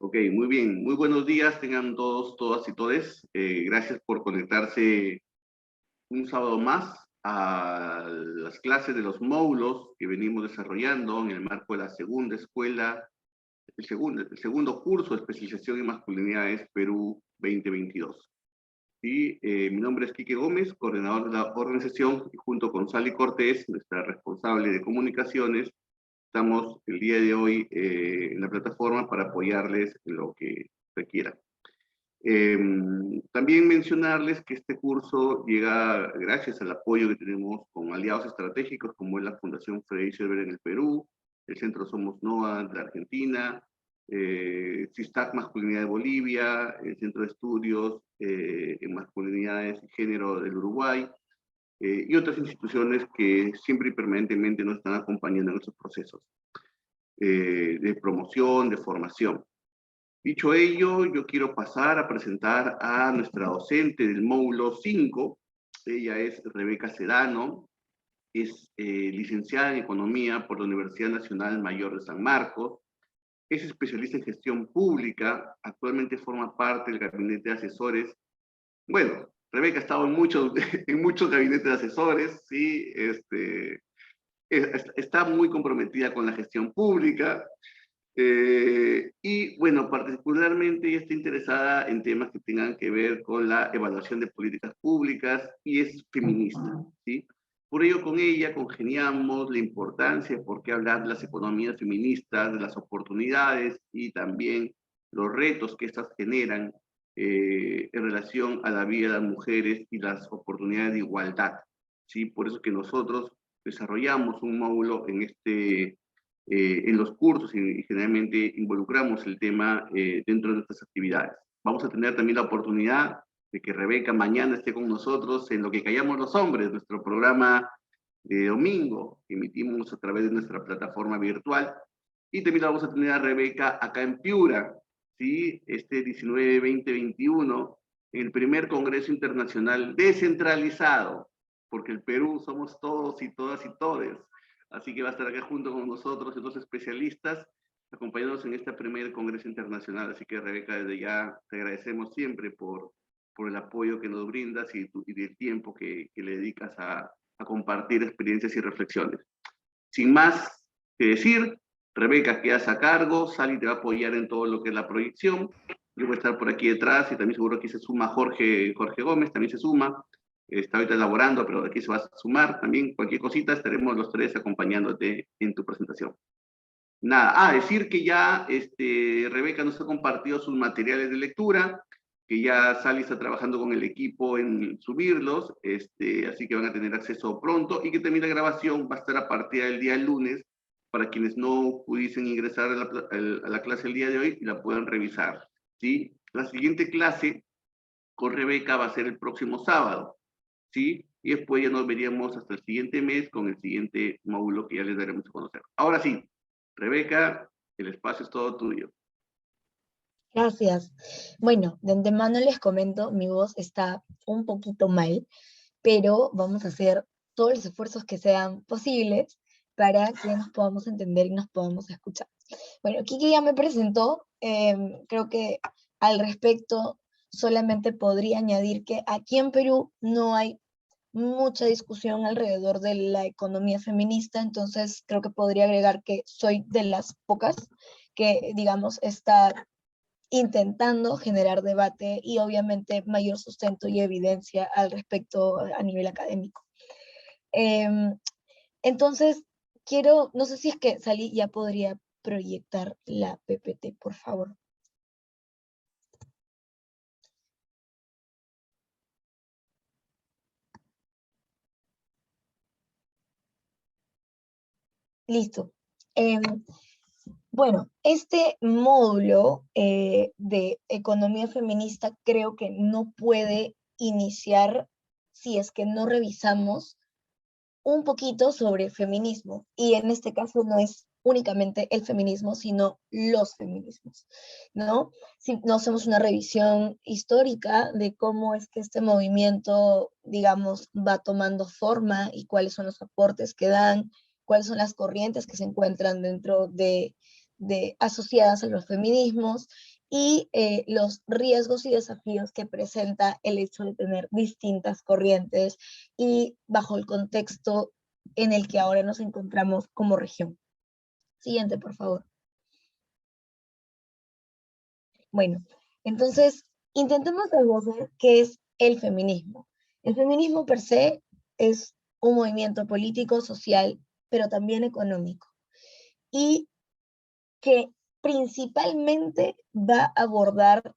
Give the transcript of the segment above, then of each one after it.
Ok, muy bien. Muy buenos días, tengan todos, todas y todes. Gracias por conectarse un sábado más a las clases de los módulos que venimos desarrollando en el marco de la segunda escuela, el segundo curso de especialización en masculinidades Perú 2022. Sí, mi nombre es Quique Gómez, coordinador de la organización, y junto con Sally Cortés, nuestra responsable de comunicaciones, estamos el día de hoy en la plataforma para apoyarles en lo que requieran. También mencionarles que este curso llega gracias al apoyo que tenemos con aliados estratégicos como es la Fundación Frederic Silver en el Perú, el Centro Somos NOA de la Argentina, CISTAC Masculinidad de Bolivia, el Centro de Estudios en Masculinidades y Género del Uruguay, y otras instituciones que siempre y permanentemente nos están acompañando en estos procesos de promoción, de formación. Dicho ello, yo quiero pasar a presentar a nuestra docente del módulo 5. Ella es Rebeca Sedano, es licenciada en Economía por la Universidad Nacional Mayor de San Marcos, es especialista en gestión pública, actualmente forma parte del gabinete de asesores. Bueno, Rebeca ha estado en muchos, en muchos gabinetes de asesores, ¿sí? Está muy comprometida con la gestión pública, y bueno, particularmente ella está interesada en temas que tengan que ver con la evaluación de políticas públicas y es feminista, ¿sí? Por ello con ella congeniamos la importancia de por qué hablar de las economías feministas, de las oportunidades y también los retos que estas generan en relación a la vida de las mujeres y las oportunidades de igualdad, ¿sí? Por eso que nosotros desarrollamos un módulo en los cursos y generalmente involucramos el tema dentro de nuestras actividades. Vamos a tener también la oportunidad de que Rebeca mañana esté con nosotros en Lo que callamos los hombres, nuestro programa de domingo, que emitimos a través de nuestra plataforma virtual. Y también la vamos a tener a Rebeca acá en Piura, ¿sí? Este 19, 20, 21, en el primer Congreso Internacional descentralizado, porque el Perú somos todos y todas y todes. Así que va a estar acá junto con nosotros y otros especialistas, acompañándonos en este primer Congreso Internacional. Así que, Rebeca, desde ya te agradecemos siempre por el apoyo que nos brindas y el tiempo que le dedicas a compartir experiencias y reflexiones. Sin más que decir, Rebeca quedas a cargo, Sally te va a apoyar en todo lo que es la proyección. Yo voy a estar por aquí detrás y también seguro que se suma Jorge Gómez, también se suma. Está ahorita elaborando, pero de aquí se va a sumar también. Cualquier cosita estaremos los tres acompañándote en tu presentación. Nada, decir que ya Rebeca nos ha compartido sus materiales de lectura, que ya Sally está trabajando con el equipo en subirlos, así que van a tener acceso pronto, y que también la grabación va a estar a partir del día lunes, para quienes no pudiesen ingresar a la clase el día de hoy y la puedan revisar, ¿sí? La siguiente clase con Rebeca va a ser el próximo sábado, ¿sí? Y después ya nos veríamos hasta el siguiente mes con el siguiente módulo que ya les daremos a conocer. Ahora sí, Rebeca, el espacio es todo tuyo. Gracias. Bueno, de antemano les comento, mi voz está un poquito mal, pero vamos a hacer todos los esfuerzos que sean posibles para que nos podamos entender y nos podamos escuchar. Bueno, Kiki ya me presentó, creo que al respecto solamente podría añadir que aquí en Perú no hay mucha discusión alrededor de la economía feminista, entonces creo que podría agregar que soy de las pocas que, digamos, está intentando generar debate y obviamente mayor sustento y evidencia al respecto a nivel académico. Entonces, no sé si es que Sally ya podría proyectar la PPT, por favor. Listo. Bueno, este módulo de economía feminista creo que no puede iniciar si es que no revisamos un poquito sobre feminismo. Y en este caso no es únicamente el feminismo, sino los feminismos, ¿no? Si no hacemos una revisión histórica de cómo es que este movimiento, digamos, va tomando forma y cuáles son los aportes que dan, cuáles son las corrientes que se encuentran dentro de asociadas a los feminismos y los riesgos y desafíos que presenta el hecho de tener distintas corrientes y bajo el contexto en el que ahora nos encontramos como región. Siguiente, por favor. Bueno, entonces intentemos desglosar qué es el feminismo. El feminismo per se es un movimiento político, social, pero también económico, y que principalmente va a abordar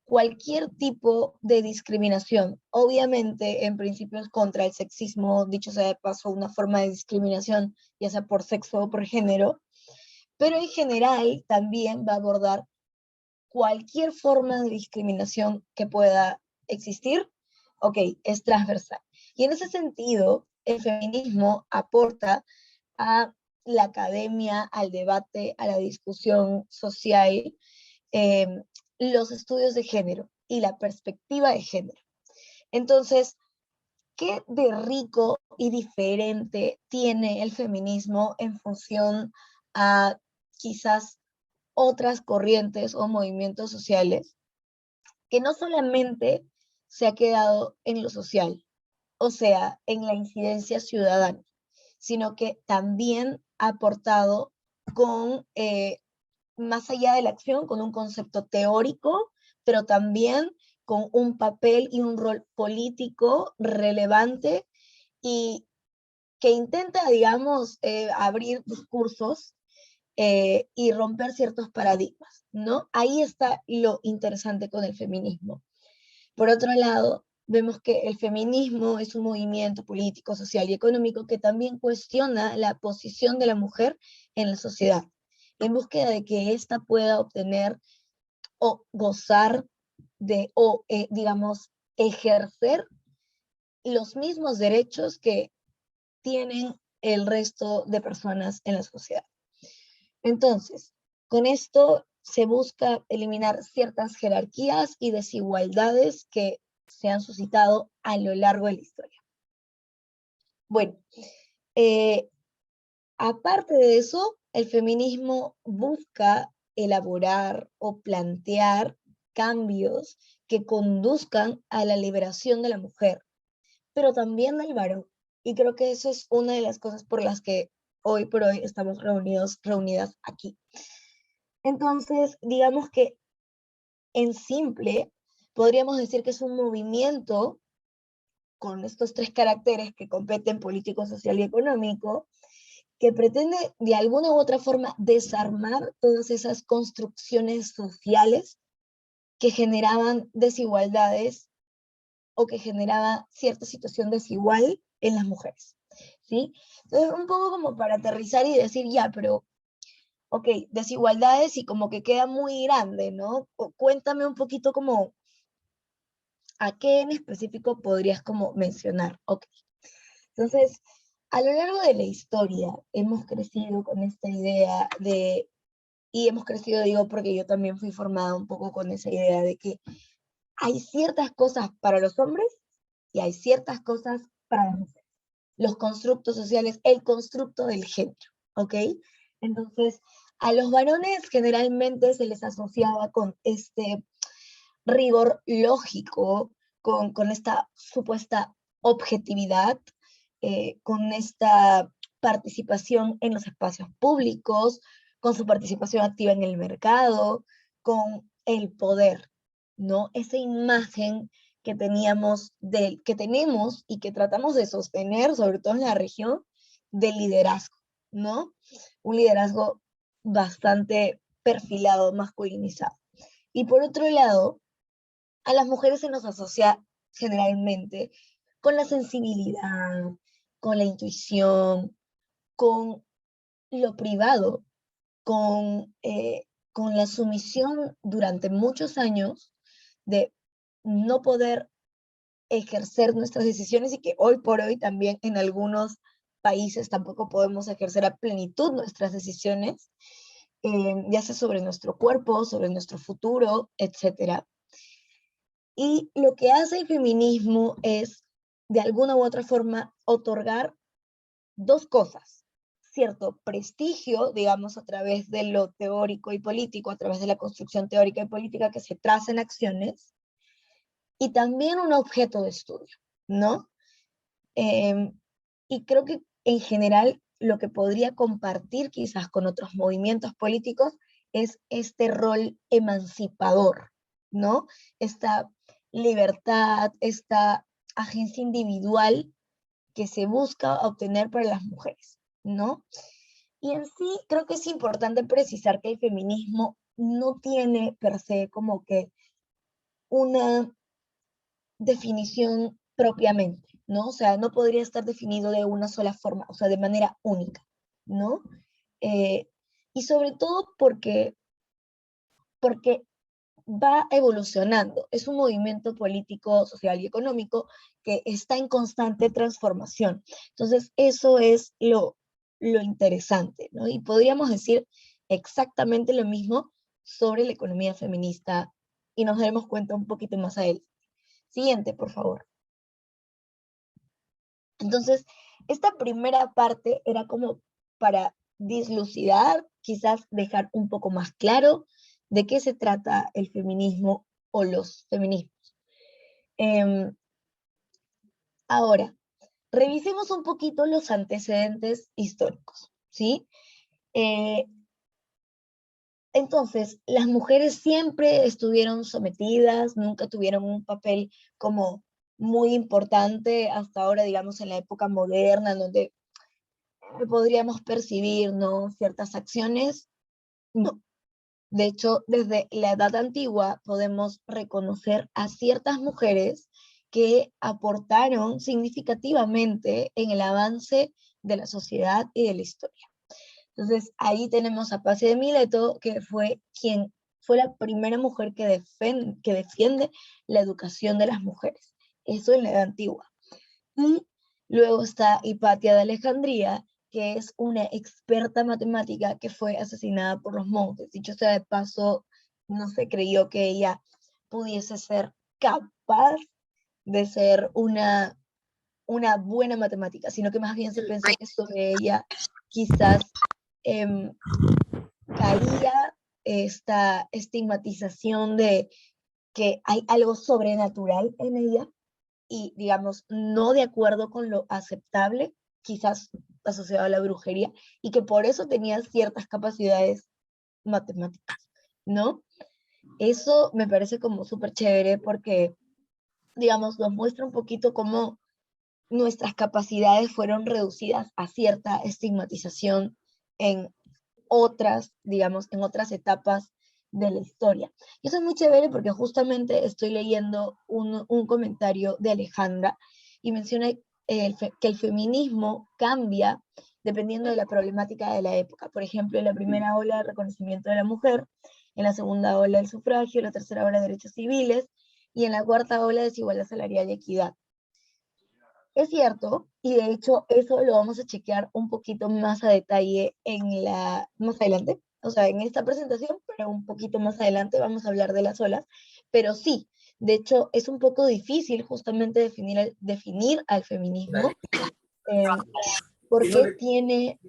cualquier tipo de discriminación. Obviamente, en principios contra el sexismo, dicho sea de paso, una forma de discriminación, ya sea por sexo o por género, pero en general también va a abordar cualquier forma de discriminación que pueda existir, ok, es transversal. Y en ese sentido, el feminismo aporta a la academia, al debate, a la discusión social, eh, los estudios de género y la perspectiva de género. Entonces, ¿qué de rico y diferente tiene el feminismo en función a quizás otras corrientes o movimientos sociales? Que no solamente se ha quedado en lo social, o sea, en la incidencia ciudadana, sino que también ha aportado con, más allá de la acción, con un concepto teórico, pero también con un papel y un rol político relevante y que intenta, digamos, abrir discursos y romper ciertos paradigmas, ¿no? Ahí está lo interesante con el feminismo. Por otro lado, vemos que el feminismo es un movimiento político, social y económico que también cuestiona la posición de la mujer en la sociedad, en búsqueda de que ésta pueda obtener o gozar de, o digamos, ejercer los mismos derechos que tienen el resto de personas en la sociedad. Entonces, con esto se busca eliminar ciertas jerarquías y desigualdades que se han suscitado a lo largo de la historia. Bueno, eh, aparte de eso, el feminismo busca elaborar o plantear cambios que conduzcan a la liberación de la mujer, pero también del varón. Y creo que eso es una de las cosas por las que hoy por hoy estamos reunidas aquí. Entonces, digamos que en simple, podríamos decir que es un movimiento con estos tres caracteres que competen político, social y económico, que pretende de alguna u otra forma desarmar todas esas construcciones sociales que generaban desigualdades o que generaba cierta situación desigual en las mujeres, ¿sí? Entonces, un poco como para aterrizar y decir, ya, pero ok, desigualdades y como que queda muy grande, ¿no? Cuéntame un poquito como a qué en específico podrías como mencionar. Ok, entonces, a lo largo de la historia hemos crecido con esta idea de, y hemos crecido, digo, porque yo también fui formada un poco con esa idea de que hay ciertas cosas para los hombres y hay ciertas cosas para las mujeres. Los constructos sociales, el constructo del género, ¿ok? Entonces, a los varones generalmente se les asociaba con este rigor lógico, con esta supuesta objetividad, con esta participación en los espacios públicos, con su participación activa en el mercado, con el poder, ¿no? Esa imagen que teníamos, que tenemos y que tratamos de sostener, sobre todo en la región, del liderazgo, ¿no? Un liderazgo bastante perfilado, masculinizado. Y por otro lado, a las mujeres se nos asocia generalmente con la sensibilidad, con la intuición, con lo privado, con la sumisión durante muchos años de no poder ejercer nuestras decisiones y que hoy por hoy también en algunos países tampoco podemos ejercer a plenitud nuestras decisiones, ya sea sobre nuestro cuerpo, sobre nuestro futuro, etcétera. Y lo que hace el feminismo es, de alguna u otra forma, otorgar dos cosas, cierto prestigio, digamos, a través de lo teórico y político, a través de la construcción teórica y política que se traza en acciones, y también un objeto de estudio, ¿no? Y creo que en general lo que podría compartir quizás con otros movimientos políticos es este rol emancipador, ¿no? Esta libertad, esta agencia individual que se busca obtener para las mujeres, ¿no? Y en sí creo que es importante precisar que el feminismo no tiene per se como que una definición propiamente, ¿no? O sea, no podría estar definido de una sola forma, o sea, de manera única, ¿no? Eh, y sobre todo porque va evolucionando. Es un movimiento político, social y económico que está en constante transformación. Entonces, eso es lo interesante, ¿no? Y podríamos decir exactamente lo mismo sobre la economía feminista y nos daremos cuenta un poquito más adelante. Siguiente, por favor. Entonces, esta primera parte era como para dislucidar, quizás dejar un poco más claro de qué se trata el feminismo o los feminismos. Em, Ahora, revisemos un poquito los antecedentes históricos, ¿sí? Eh, entonces, las mujeres siempre estuvieron sometidas, nunca tuvieron un papel como muy importante hasta ahora, digamos, en la época moderna, donde podríamos percibir, ¿no? Ciertas acciones. No. De hecho, desde la edad antigua podemos reconocer a ciertas mujeres que aportaron significativamente en el avance de la sociedad y de la historia. Entonces, ahí tenemos a Paz de Mileto, que fue quien fue la primera mujer que defiende la educación de las mujeres. Eso en la edad antigua. Y luego está Hipatia de Alejandría, que es una experta matemática que fue asesinada por los monjes. Dicho sea de paso, no se creyó que ella pudiese ser capaz de ser una buena matemática, sino que más bien se pensó que sobre ella quizás em, caía esta estigmatización de que hay algo sobrenatural en ella y, digamos, no de acuerdo con lo aceptable, quizás asociado a la brujería, y que por eso tenía ciertas capacidades matemáticas, ¿no? Eso me parece como súper chévere porque, digamos, nos muestra un poquito cómo nuestras capacidades fueron reducidas a cierta estigmatización en otras, digamos, en otras etapas de la historia. Y eso es muy chévere porque justamente estoy leyendo un comentario de Alejandra y menciona que el feminismo cambia dependiendo de la problemática de la época. Por ejemplo, en la primera ola, el reconocimiento de la mujer, en la segunda ola, el sufragio, en la tercera ola, derechos civiles, y en la cuarta ola, desigualdad salarial y equidad. Es cierto, y de hecho eso lo vamos a chequear un poquito más a detalle más adelante, o sea, en esta presentación, pero un poquito más adelante vamos a hablar de las olas, pero sí, de hecho es un poco difícil justamente definir al feminismo, eh, porque tiene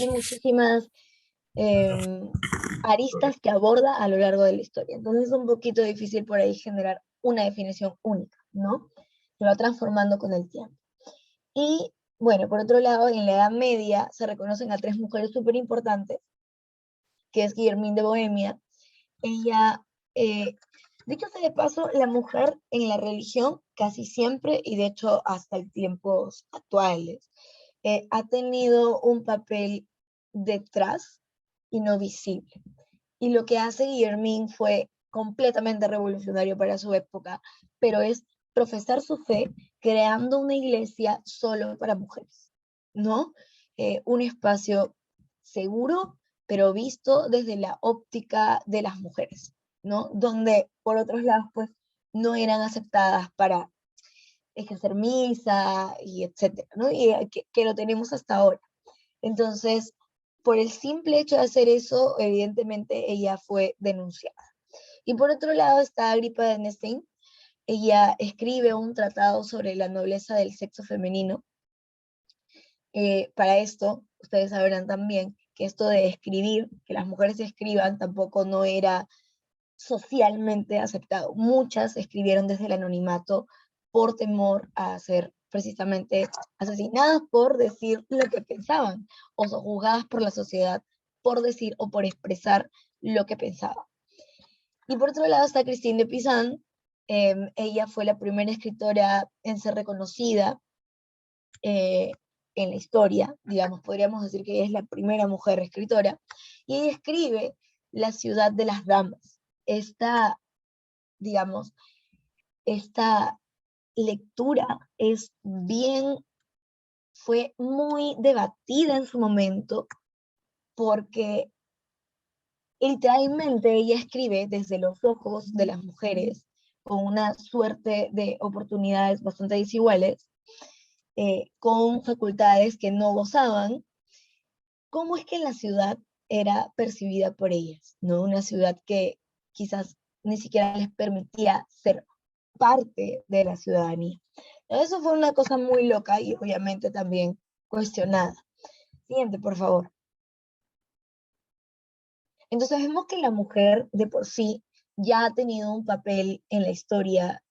muchísimas eh, aristas que aborda a lo largo de la historia. Entonces es un poquito difícil por ahí generar una definición única, ¿no? Se va transformando con el tiempo. Y bueno, por otro lado, en la Edad Media se reconocen a tres mujeres súper importantes, que es Guillermine de Bohemia. Ella, dicho sea de paso, la mujer en la religión casi siempre, y de hecho hasta tiempos actuales, ha tenido un papel detrás y no visible. Y lo que hace Guillermín fue completamente revolucionario para su época, pero es profesar su fe creando una iglesia solo para mujeres, ¿no? Un espacio seguro, pero visto desde la óptica de las mujeres, ¿no? Donde, por otros lados, pues, no eran aceptadas para ejercer misa y etcétera, ¿no? Y que lo tenemos hasta ahora. Entonces, por el simple hecho de hacer eso, evidentemente ella fue denunciada. Y por otro lado está Agripa de Nestein. Ella escribe un tratado sobre la nobleza del sexo femenino Para esto, ustedes sabrán también que esto de escribir, que las mujeres escriban, tampoco no era socialmente aceptado. Muchas escribieron desde el anonimato por temor a ser precisamente asesinadas por decir lo que pensaban, o juzgadas por la sociedad por decir o por expresar lo que pensaban. Y por otro lado está Christine de Pizan. Ella fue la primera escritora en ser reconocida en la historia, digamos, podríamos decir que ella es la primera mujer escritora, y ella escribe La ciudad de las damas. Esta, digamos, esta lectura es bien, fue muy debatida en su momento, porque literalmente ella escribe desde los ojos de las mujeres, con una suerte de oportunidades bastante desiguales, con facultades que no gozaban, cómo es que la ciudad era percibida por ellas, ¿no? Una ciudad que quizás ni siquiera les permitía ser parte de la ciudadanía. Eso fue una cosa muy loca y obviamente también cuestionada. Siguiente, por favor. Entonces vemos que la mujer de por sí ya ha tenido un papel en la historia,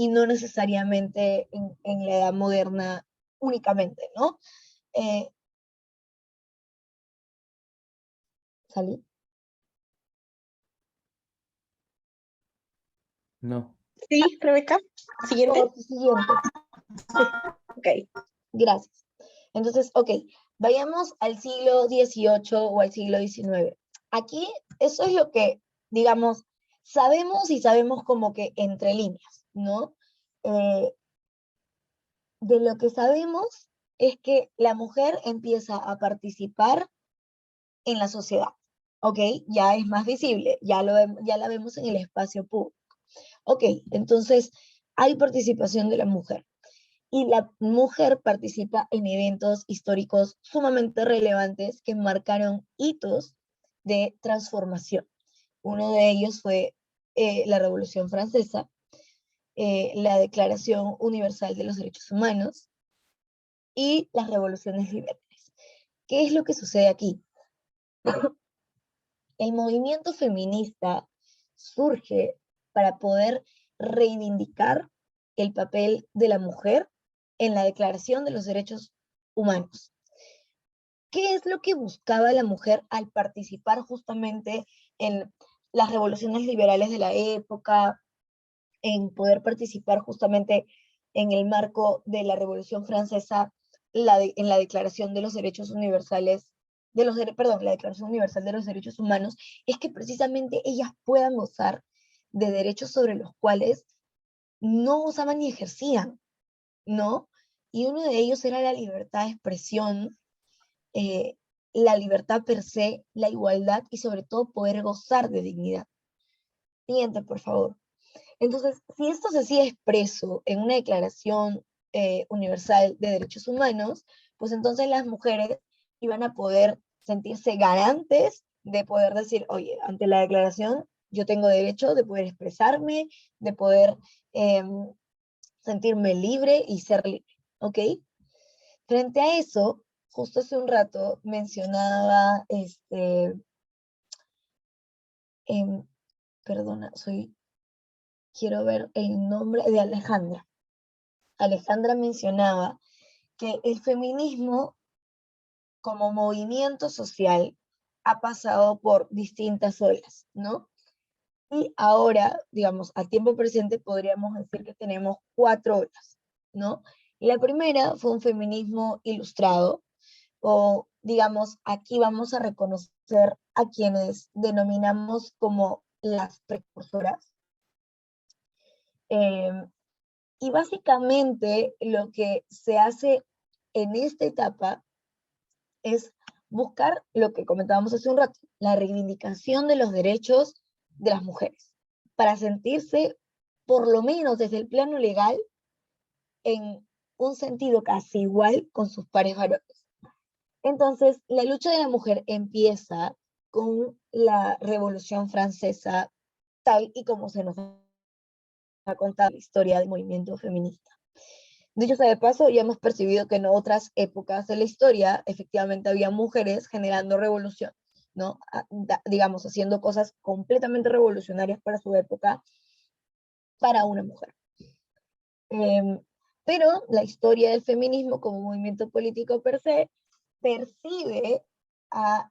y no necesariamente en la edad moderna únicamente, ¿no? Eh, ¿Salí? No. Sí, Rebeca. Siguiente. Oh, siguiente. Ok. Gracias. Entonces, ok, vayamos al siglo XVIII o al siglo XIX. Aquí, eso es lo que, digamos, sabemos y sabemos como que entre líneas, ¿no? De lo que sabemos es que la mujer empieza a participar en la sociedad, ¿ok? Ya es más visible, ya la vemos en el espacio público. Ok, entonces hay participación de la mujer. Y la mujer participa en eventos históricos sumamente relevantes que marcaron hitos de transformación. Uno de ellos fue la Revolución Francesa, la Declaración Universal de los Derechos Humanos y las revoluciones liberales. ¿Qué es lo que sucede aquí? El movimiento feminista surge para poder reivindicar el papel de la mujer en la Declaración de los Derechos Humanos. ¿Qué es lo que buscaba la mujer al participar justamente en las revoluciones liberales de la época, en poder participar justamente en el marco de la Revolución Francesa, en la Declaración de los Derechos Universales, la Declaración Universal de los Derechos Humanos, es que precisamente ellas puedan gozar de derechos sobre los cuales no gozaban ni ejercían, ¿no? Y uno de ellos era la libertad de expresión, eh, la libertad per se, la igualdad y sobre todo poder gozar de dignidad. Siguiente, por favor. Entonces, si esto se hacía expreso en una declaración universal de derechos humanos, pues entonces las mujeres iban a poder sentirse garantes de poder decir, oye, ante la declaración yo tengo derecho de poder expresarme, de poder eh, sentirme libre y ser libre, ¿ok? Frente a eso, justo hace un rato mencionaba, perdona, quiero ver el nombre de Alejandra. Alejandra mencionaba que el feminismo como movimiento social ha pasado por distintas olas, ¿no? Y ahora, digamos, a tiempo presente podríamos decir que tenemos 4 olas, ¿no? La primera fue un feminismo ilustrado, o digamos, aquí vamos a reconocer a quienes denominamos como las precursoras. Y básicamente lo que se hace en esta etapa es buscar lo que comentábamos hace un rato, la reivindicación de los derechos de las mujeres, para sentirse, por lo menos desde el plano legal, en un sentido casi igual con sus pares varones. Entonces, la lucha de la mujer empieza con la Revolución Francesa, tal y como se nos ha contado la historia del movimiento feminista. Dicho sea de paso, ya hemos percibido que en otras épocas de la historia efectivamente había mujeres generando revolución, ¿no? Digamos, haciendo cosas completamente revolucionarias para su época, para una mujer. Em, pero la historia del feminismo como movimiento político per se percibe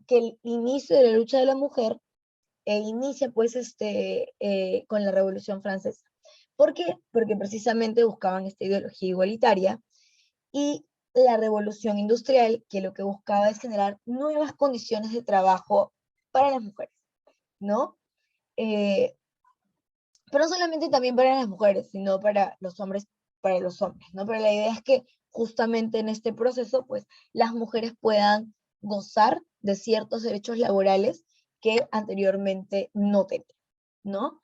que el inicio de la lucha de la mujer inicia pues con la Revolución Francesa. ¿Por qué? Porque precisamente buscaban esta ideología igualitaria y la Revolución Industrial, que lo que buscaba es generar nuevas condiciones de trabajo para las mujeres, ¿no? Eh, pero no solamente también para las mujeres, sino para los hombres, ¿no? Pero la idea es que justamente en este proceso, pues, las mujeres puedan gozar de ciertos derechos laborales que anteriormente no tenían, ¿no?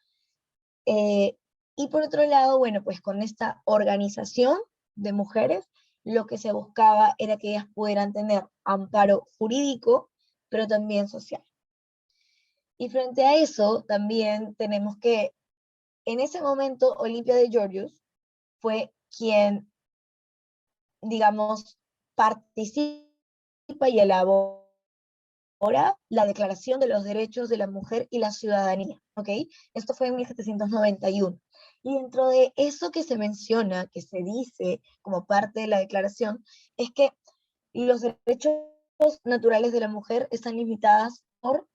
Y por otro lado, bueno, pues con esta organización de mujeres, lo que se buscaba era que ellas pudieran tener amparo jurídico, pero también social. Y frente a eso, también tenemos que en ese momento, Olimpia de Georgios fue quien, digamos, participa y elabora la Declaración de los Derechos de la Mujer y la Ciudadanía, ¿ok? Esto fue en 1791. Y dentro de eso que se menciona, que se dice como parte de la declaración, es que los derechos naturales de la mujer están limitadas por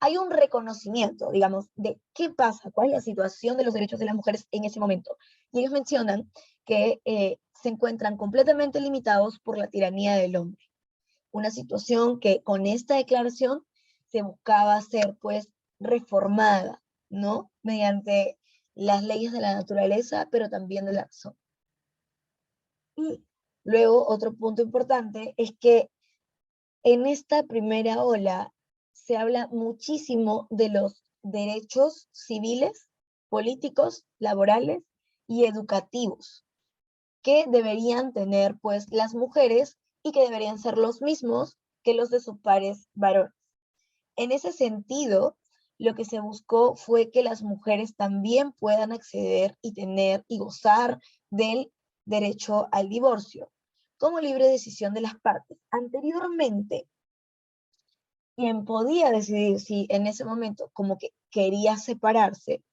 hay un reconocimiento, digamos, de qué pasa, cuál es la situación de los derechos de las mujeres en ese momento. Y ellos mencionan que se encuentran completamente limitados por la tiranía del hombre. Una situación que con esta declaración se buscaba ser, pues, reformada, ¿no? Mediante las leyes de la naturaleza, pero también de la razón. Y luego, otro punto importante es que en esta primera ola se habla muchísimo de los derechos civiles, políticos, laborales y educativos que deberían tener pues las mujeres y que deberían ser los mismos que los de sus pares varones. En ese sentido, lo que se buscó fue que las mujeres también puedan acceder y tener y gozar del derecho al divorcio como libre decisión de las partes. Anteriormente, quien podía decidir si en ese momento como que quería separarse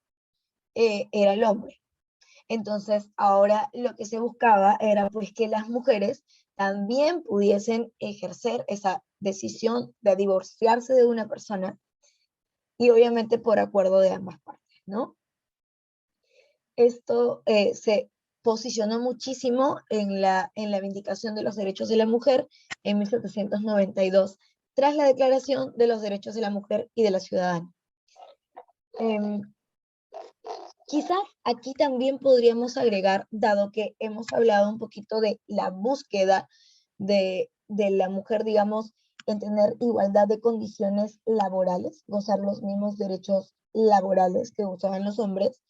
era el hombre. Entonces ahora lo que se buscaba era pues que las mujeres también pudiesen ejercer esa decisión de divorciarse de una persona y obviamente por acuerdo de ambas partes, ¿no? Esto se posicionó muchísimo en la Vindicación de los Derechos de la Mujer en 1792, tras la Declaración de los Derechos de la Mujer y de la Ciudadana. Quizás aquí también podríamos agregar, dado que hemos hablado un poquito de la búsqueda de la mujer, digamos, en tener igualdad de condiciones laborales, gozar los mismos derechos laborales que gozaban los hombres,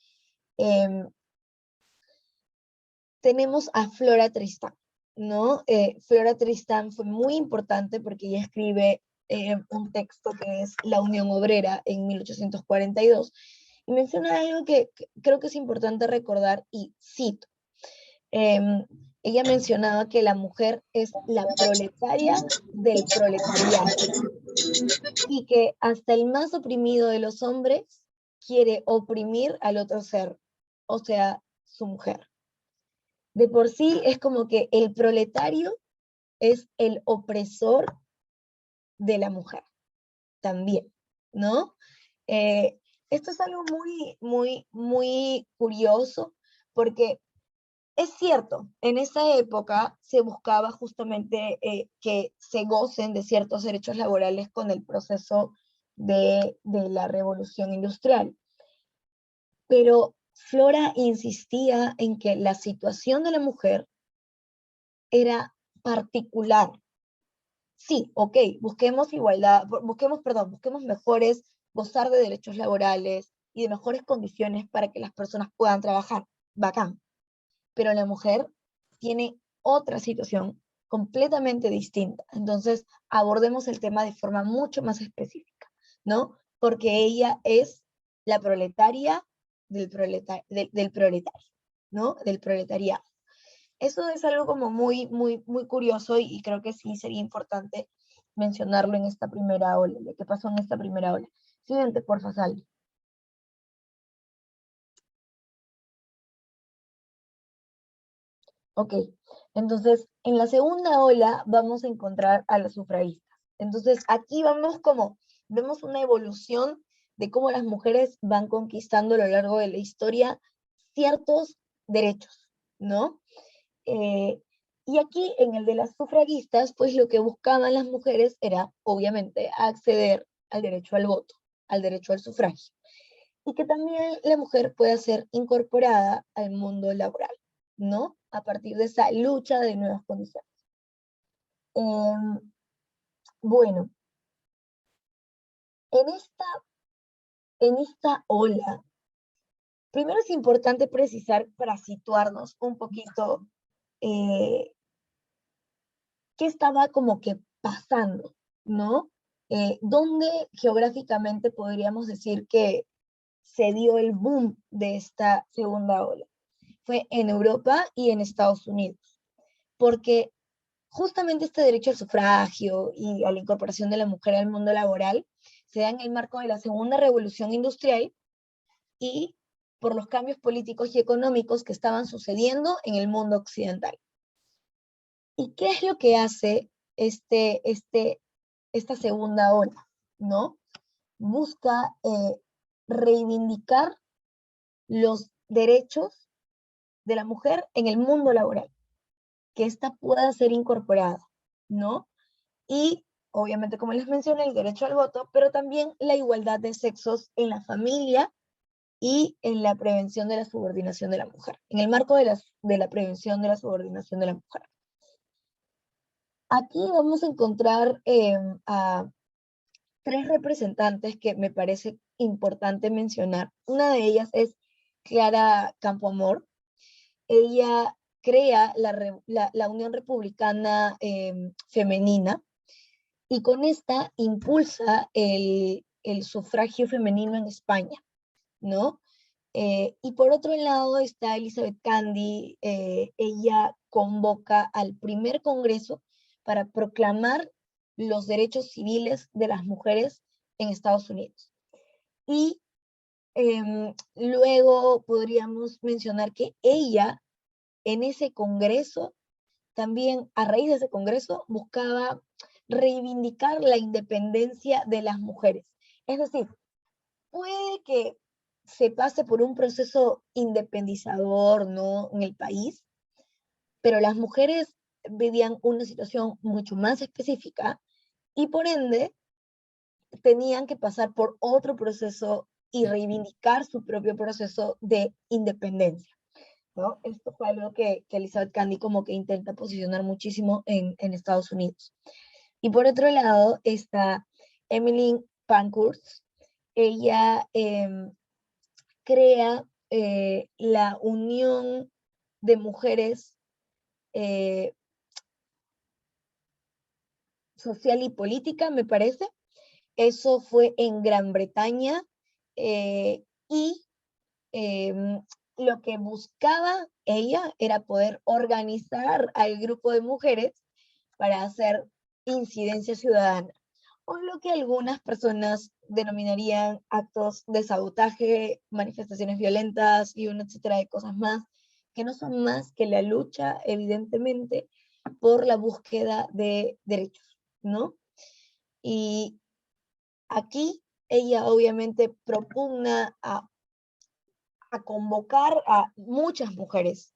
tenemos a Flora Tristán, ¿no? Flora Tristán fue muy importante porque ella escribe un texto que es La Unión Obrera en 1842, y menciona algo que creo que es importante recordar, y cito. Ella mencionaba que la mujer es la proletaria del proletariado, y que hasta el más oprimido de los hombres quiere oprimir al otro ser, o sea, su mujer. De por sí es como que el proletario es el opresor de la mujer también, ¿no? Esto es algo muy curioso, porque es cierto, en esa época se buscaba justamente que se gocen de ciertos derechos laborales con el proceso de la revolución industrial, pero Flora insistía en que la situación de la mujer era particular. Sí, ok, busquemos igualdad, busquemos mejores, gozar de derechos laborales y de mejores condiciones para que las personas puedan trabajar. Bacán. Pero la mujer tiene otra situación completamente distinta. Entonces, abordemos el tema de forma mucho más específica, ¿no? Porque ella es la proletaria del proletario, ¿no? Del proletariado. Eso es algo como muy, muy, muy curioso y creo que sí sería importante mencionarlo en esta primera ola, lo que pasó en esta primera ola. Siguiente, porfa, Sal. Ok, entonces en la segunda ola vamos a encontrar a las sufragistas. Entonces aquí vemos una evolución de cómo las mujeres van conquistando a lo largo de la historia ciertos derechos, ¿no? Eh, y aquí en el de las sufragistas, pues lo que buscaban las mujeres era, obviamente, acceder al derecho al voto, al derecho al sufragio, y que también la mujer pueda ser incorporada al mundo laboral, ¿no? A partir de esa lucha de nuevas condiciones. Bueno, en esta ola, primero es importante precisar para situarnos un poquito eh, qué estaba como que pasando, ¿no? ¿Dónde geográficamente podríamos decir que se dio el boom de esta segunda ola? Fue en Europa y en Estados Unidos, porque justamente este derecho al sufragio y a la incorporación de la mujer al mundo laboral se da en el marco de la segunda revolución industrial y por los cambios políticos y económicos que estaban sucediendo en el mundo occidental. ¿Y qué es lo que hace esta segunda ola? ¿No? Busca reivindicar los derechos de la mujer en el mundo laboral, que ésta pueda ser incorporada, ¿no? Y obviamente, como les mencioné, el derecho al voto, pero también la igualdad de sexos en la familia y en la prevención de la subordinación de la mujer, en el marco de la prevención de la subordinación de la mujer. Aquí vamos a encontrar a tres representantes que me parece importante mencionar. Una de ellas es Clara Campoamor. Ella crea la Unión Republicana Femenina y con esta impulsa el sufragio femenino en España, ¿no? Y por otro lado está Elizabeth Cady. Ella convoca al primer congreso para proclamar los derechos civiles de las mujeres en Estados Unidos. Y luego podríamos mencionar que ella en ese congreso, también a raíz de ese congreso, buscaba reivindicar la independencia de las mujeres. Es decir, puede que se pase por un proceso independizador, ¿no?, en el país, pero las mujeres vivían una situación mucho más específica y por ende tenían que pasar por otro proceso y reivindicar su propio proceso de independencia, ¿no? Esto fue algo que Elizabeth Cady como que intenta posicionar muchísimo en Estados Unidos. Y por otro lado está Emmeline Pankhurst. Ella crea la Unión de Mujeres Social y Política, me parece. Eso fue en Gran Bretaña y lo que buscaba ella era poder organizar al grupo de mujeres para hacer incidencia ciudadana, o lo que algunas personas denominarían actos de sabotaje, manifestaciones violentas y una etcétera de cosas más, que no son más que la lucha, evidentemente, por la búsqueda de derechos, ¿no? Y aquí ella obviamente propugna a convocar a muchas mujeres,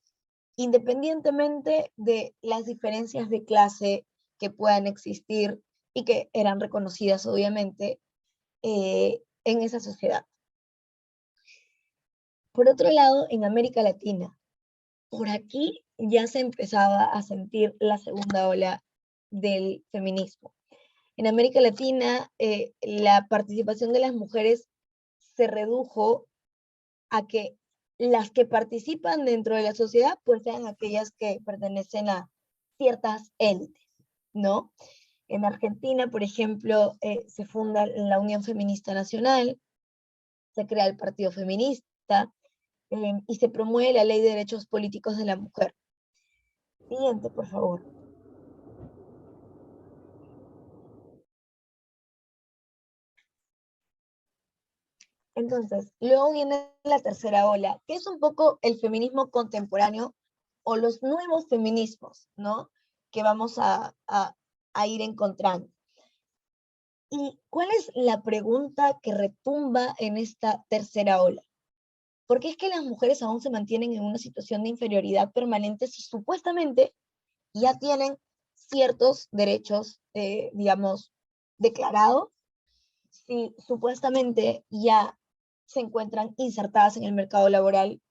independientemente de las diferencias de clase que puedan existir y que eran reconocidas obviamente en esa sociedad. Por otro lado, en América Latina, por aquí ya se empezaba a sentir la segunda ola del feminismo. En América Latina, la participación de las mujeres se redujo a que las que participan dentro de la sociedad pues sean aquellas que pertenecen a ciertas élites, ¿no? En Argentina, por ejemplo, se funda la Unión Feminista Nacional, se crea el Partido Feminista y se promueve la Ley de Derechos Políticos de la Mujer. Siguiente, por favor. Entonces, luego viene la tercera ola, que es un poco el feminismo contemporáneo o los nuevos feminismos, ¿no? Que vamos a ir encontrando. ¿Y cuál es la pregunta que retumba en esta tercera ola? ¿Por qué es que las mujeres aún se mantienen en una situación de inferioridad permanente si supuestamente ya tienen ciertos derechos, digamos, declarados, si supuestamente ya se encuentran insertadas en el mercado laboral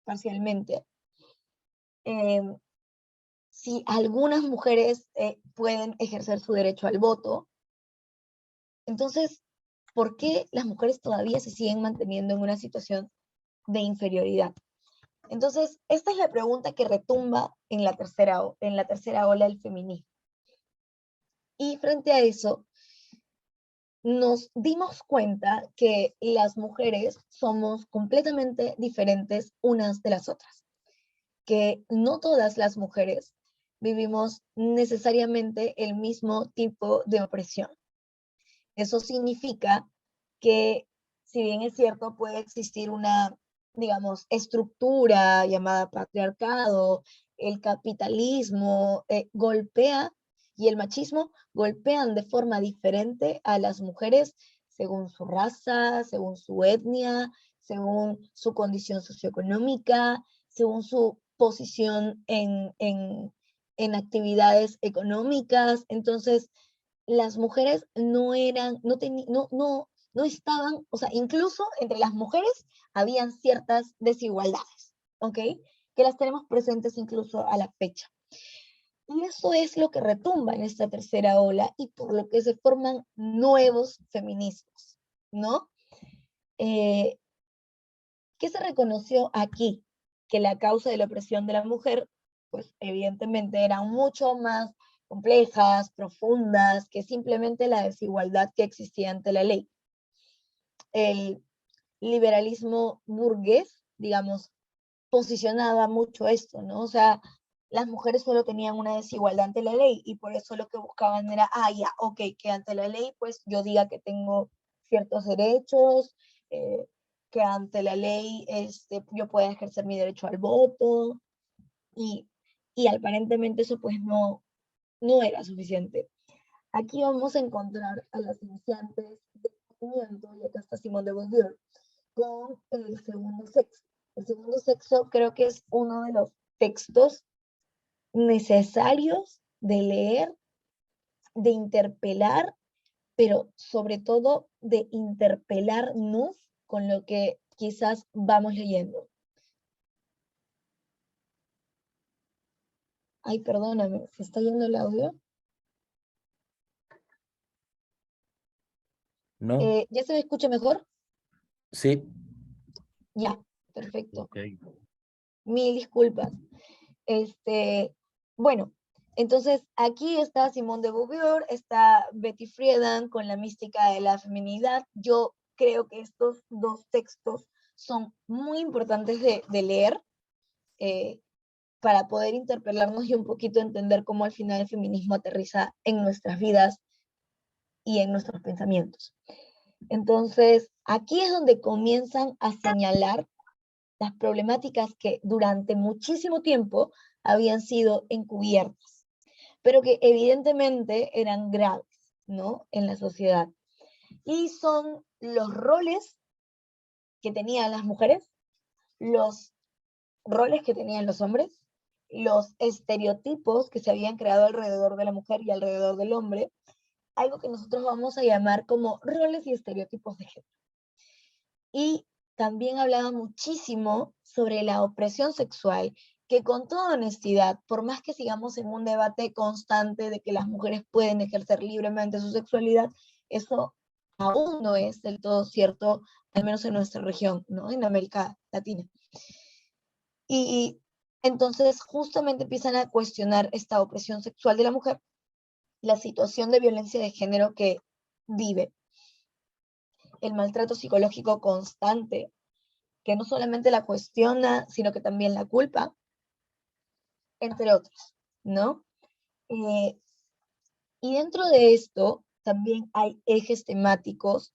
parcialmente? Eh, si algunas mujeres pueden ejercer su derecho al voto, entonces, ¿por qué las mujeres todavía se siguen manteniendo en una situación de inferioridad? Entonces, esta es la pregunta que retumba en la tercera ola del feminismo. Y frente a eso, nos dimos cuenta que las mujeres somos completamente diferentes unas de las otras, que no todas las mujeres vivimos necesariamente el mismo tipo de opresión. Eso significa que, si bien es cierto, puede existir una, digamos, estructura llamada patriarcado, el capitalismo golpea y el machismo golpean de forma diferente a las mujeres según su raza, según su etnia, según su condición socioeconómica, según su posición en actividades económicas. Entonces, las mujeres no estaban, o sea, incluso entre las mujeres habían ciertas desigualdades, ¿ok? Que las tenemos presentes incluso a la fecha. Y eso es lo que retumba en esta tercera ola y por lo que se forman nuevos feminismos, ¿no? Eh, ¿Qué se reconoció aquí? Que la causa de la opresión de la mujer, pues evidentemente eran mucho más complejas, profundas, que simplemente la desigualdad que existía ante la ley. El liberalismo burgués, digamos, posicionaba mucho esto, ¿no? O sea, las mujeres solo tenían una desigualdad ante la ley y por eso lo que buscaban era, ya, ok, que ante la ley pues yo diga que tengo ciertos derechos, eh, que ante la ley yo pueda ejercer mi derecho al voto y, y aparentemente eso pues no era suficiente. Aquí vamos a encontrar a las iniciantes del movimiento, y acá está Simone de Beauvoir, con el segundo sexo. El segundo sexo creo que es uno de los textos necesarios de leer, de interpelar, pero sobre todo de interpelarnos con lo que quizás vamos leyendo. Ay, perdóname, ¿se está yendo el audio? ¿No? ¿Ya se me escucha mejor? Sí. Ya, perfecto. Ok. Mil disculpas. Bueno, entonces aquí está Simone de Beauvoir, está Betty Friedan con la mística de la feminidad. Yo creo que estos dos textos son muy importantes de leer para poder interpelarnos y un poquito entender cómo al final el feminismo aterriza en nuestras vidas y en nuestros pensamientos. Entonces, aquí es donde comienzan a señalar las problemáticas que durante muchísimo tiempo habían sido encubiertas, pero que evidentemente eran graves, ¿no? En la sociedad. Y son los roles que tenían las mujeres, los roles que tenían los hombres, los estereotipos que se habían creado alrededor de la mujer y alrededor del hombre, algo que nosotros vamos a llamar como roles y estereotipos de género. Y también hablaba muchísimo sobre la opresión sexual, que con toda honestidad, por más que sigamos en un debate constante de que las mujeres pueden ejercer libremente su sexualidad, eso aún no es del todo cierto, al menos en nuestra región, ¿no? En América Latina. Y entonces justamente empiezan a cuestionar esta opresión sexual de la mujer, la situación de violencia de género que vive, el maltrato psicológico constante, que no solamente la cuestiona, sino que también la culpa, entre otros, ¿no? Y dentro de esto también hay ejes temáticos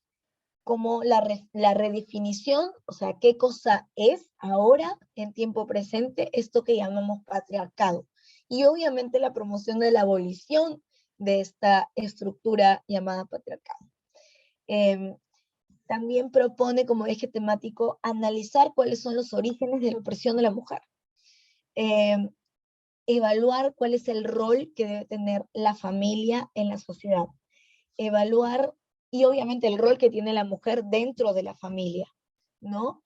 como la redefinición, o sea, qué cosa es ahora, en tiempo presente, esto que llamamos patriarcado. Y obviamente la promoción de la abolición de esta estructura llamada patriarcado. También propone como eje temático analizar cuáles son los orígenes de la opresión de la mujer. Evaluar cuál es el rol que debe tener la familia en la sociedad. Evaluar, y obviamente el rol que tiene la mujer dentro de la familia, ¿no?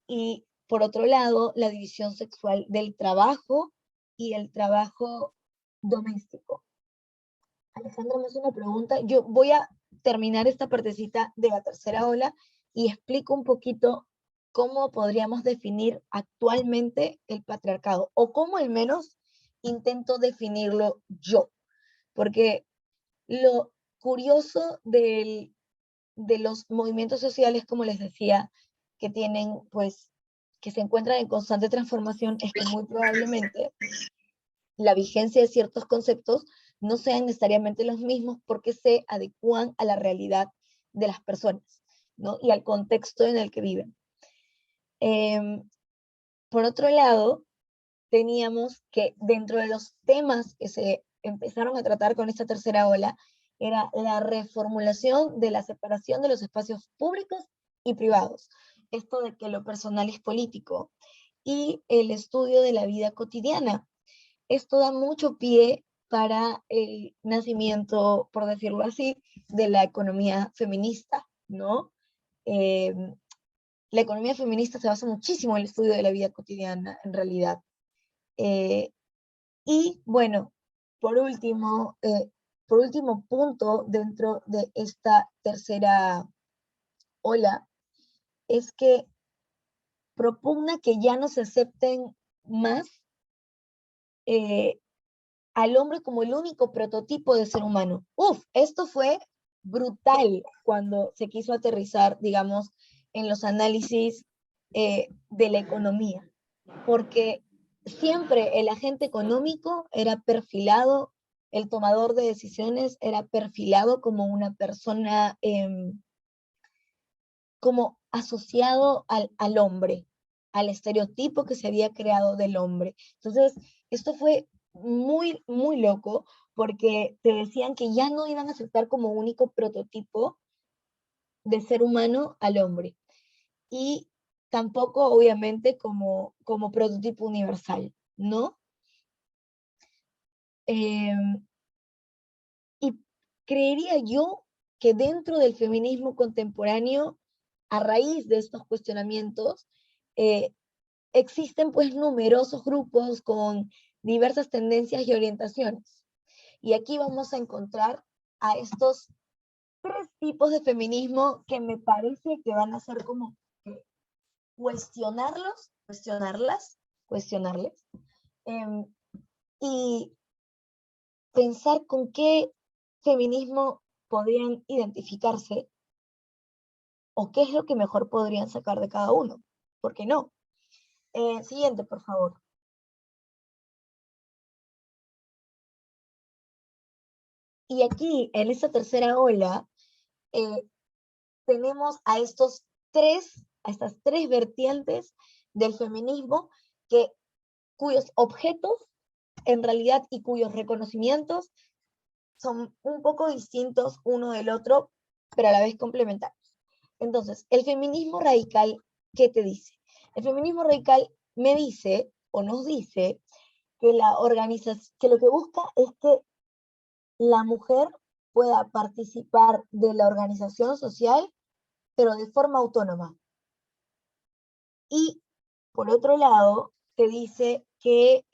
Y por otro lado, la división sexual del trabajo y el trabajo doméstico. Alejandra me hace una pregunta. Yo voy a terminar esta partecita de la tercera ola y explico un poquito cómo podríamos definir actualmente el patriarcado, o cómo al menos intento definirlo yo. Porque lo curioso de los movimientos sociales, como les decía, que tienen, pues, que se encuentran en constante transformación, es que muy probablemente la vigencia de ciertos conceptos no sean necesariamente los mismos porque se adecúan a la realidad de las personas, ¿no? Y al contexto en el que viven. Por otro lado, teníamos que dentro de los temas que se empezaron a tratar con esta tercera ola, era la reformulación de la separación de los espacios públicos y privados. Esto de que lo personal es político. Y el estudio de la vida cotidiana. Esto da mucho pie para el nacimiento, por decirlo así, de la economía feminista, ¿no? La economía feminista se basa muchísimo en el estudio de la vida cotidiana, en realidad. Y bueno, por último punto dentro de esta tercera ola, es que propugna que ya no se acepten más al hombre como el único prototipo de ser humano. Esto fue brutal cuando se quiso aterrizar, digamos, en los análisis de la economía, porque siempre el agente económico era perfilado, el tomador de decisiones era perfilado como una persona, como asociado al hombre, al estereotipo que se había creado del hombre. Entonces, esto fue muy, muy loco, porque te decían que ya no iban a aceptar como único prototipo de ser humano al hombre. Y tampoco, obviamente, como prototipo universal, ¿no? Y creería yo que dentro del feminismo contemporáneo, a raíz de estos cuestionamientos, existen pues numerosos grupos con diversas tendencias y orientaciones. Y aquí vamos a encontrar a estos tres tipos de feminismo que me parece que van a ser como cuestionarles, y pensar con qué feminismo podrían identificarse o qué es lo que mejor podrían sacar de cada uno. ¿Por qué no? Siguiente, por favor. Y aquí, en esta tercera ola, tenemos a estas tres vertientes del feminismo cuyos objetos, en realidad, y cuyos reconocimientos son un poco distintos uno del otro, pero a la vez complementarios. Entonces, el feminismo radical, ¿qué te dice? El feminismo radical me dice, o nos dice, que que lo que busca es que la mujer pueda participar de la organización social, pero de forma autónoma. Y, por otro lado, te dice que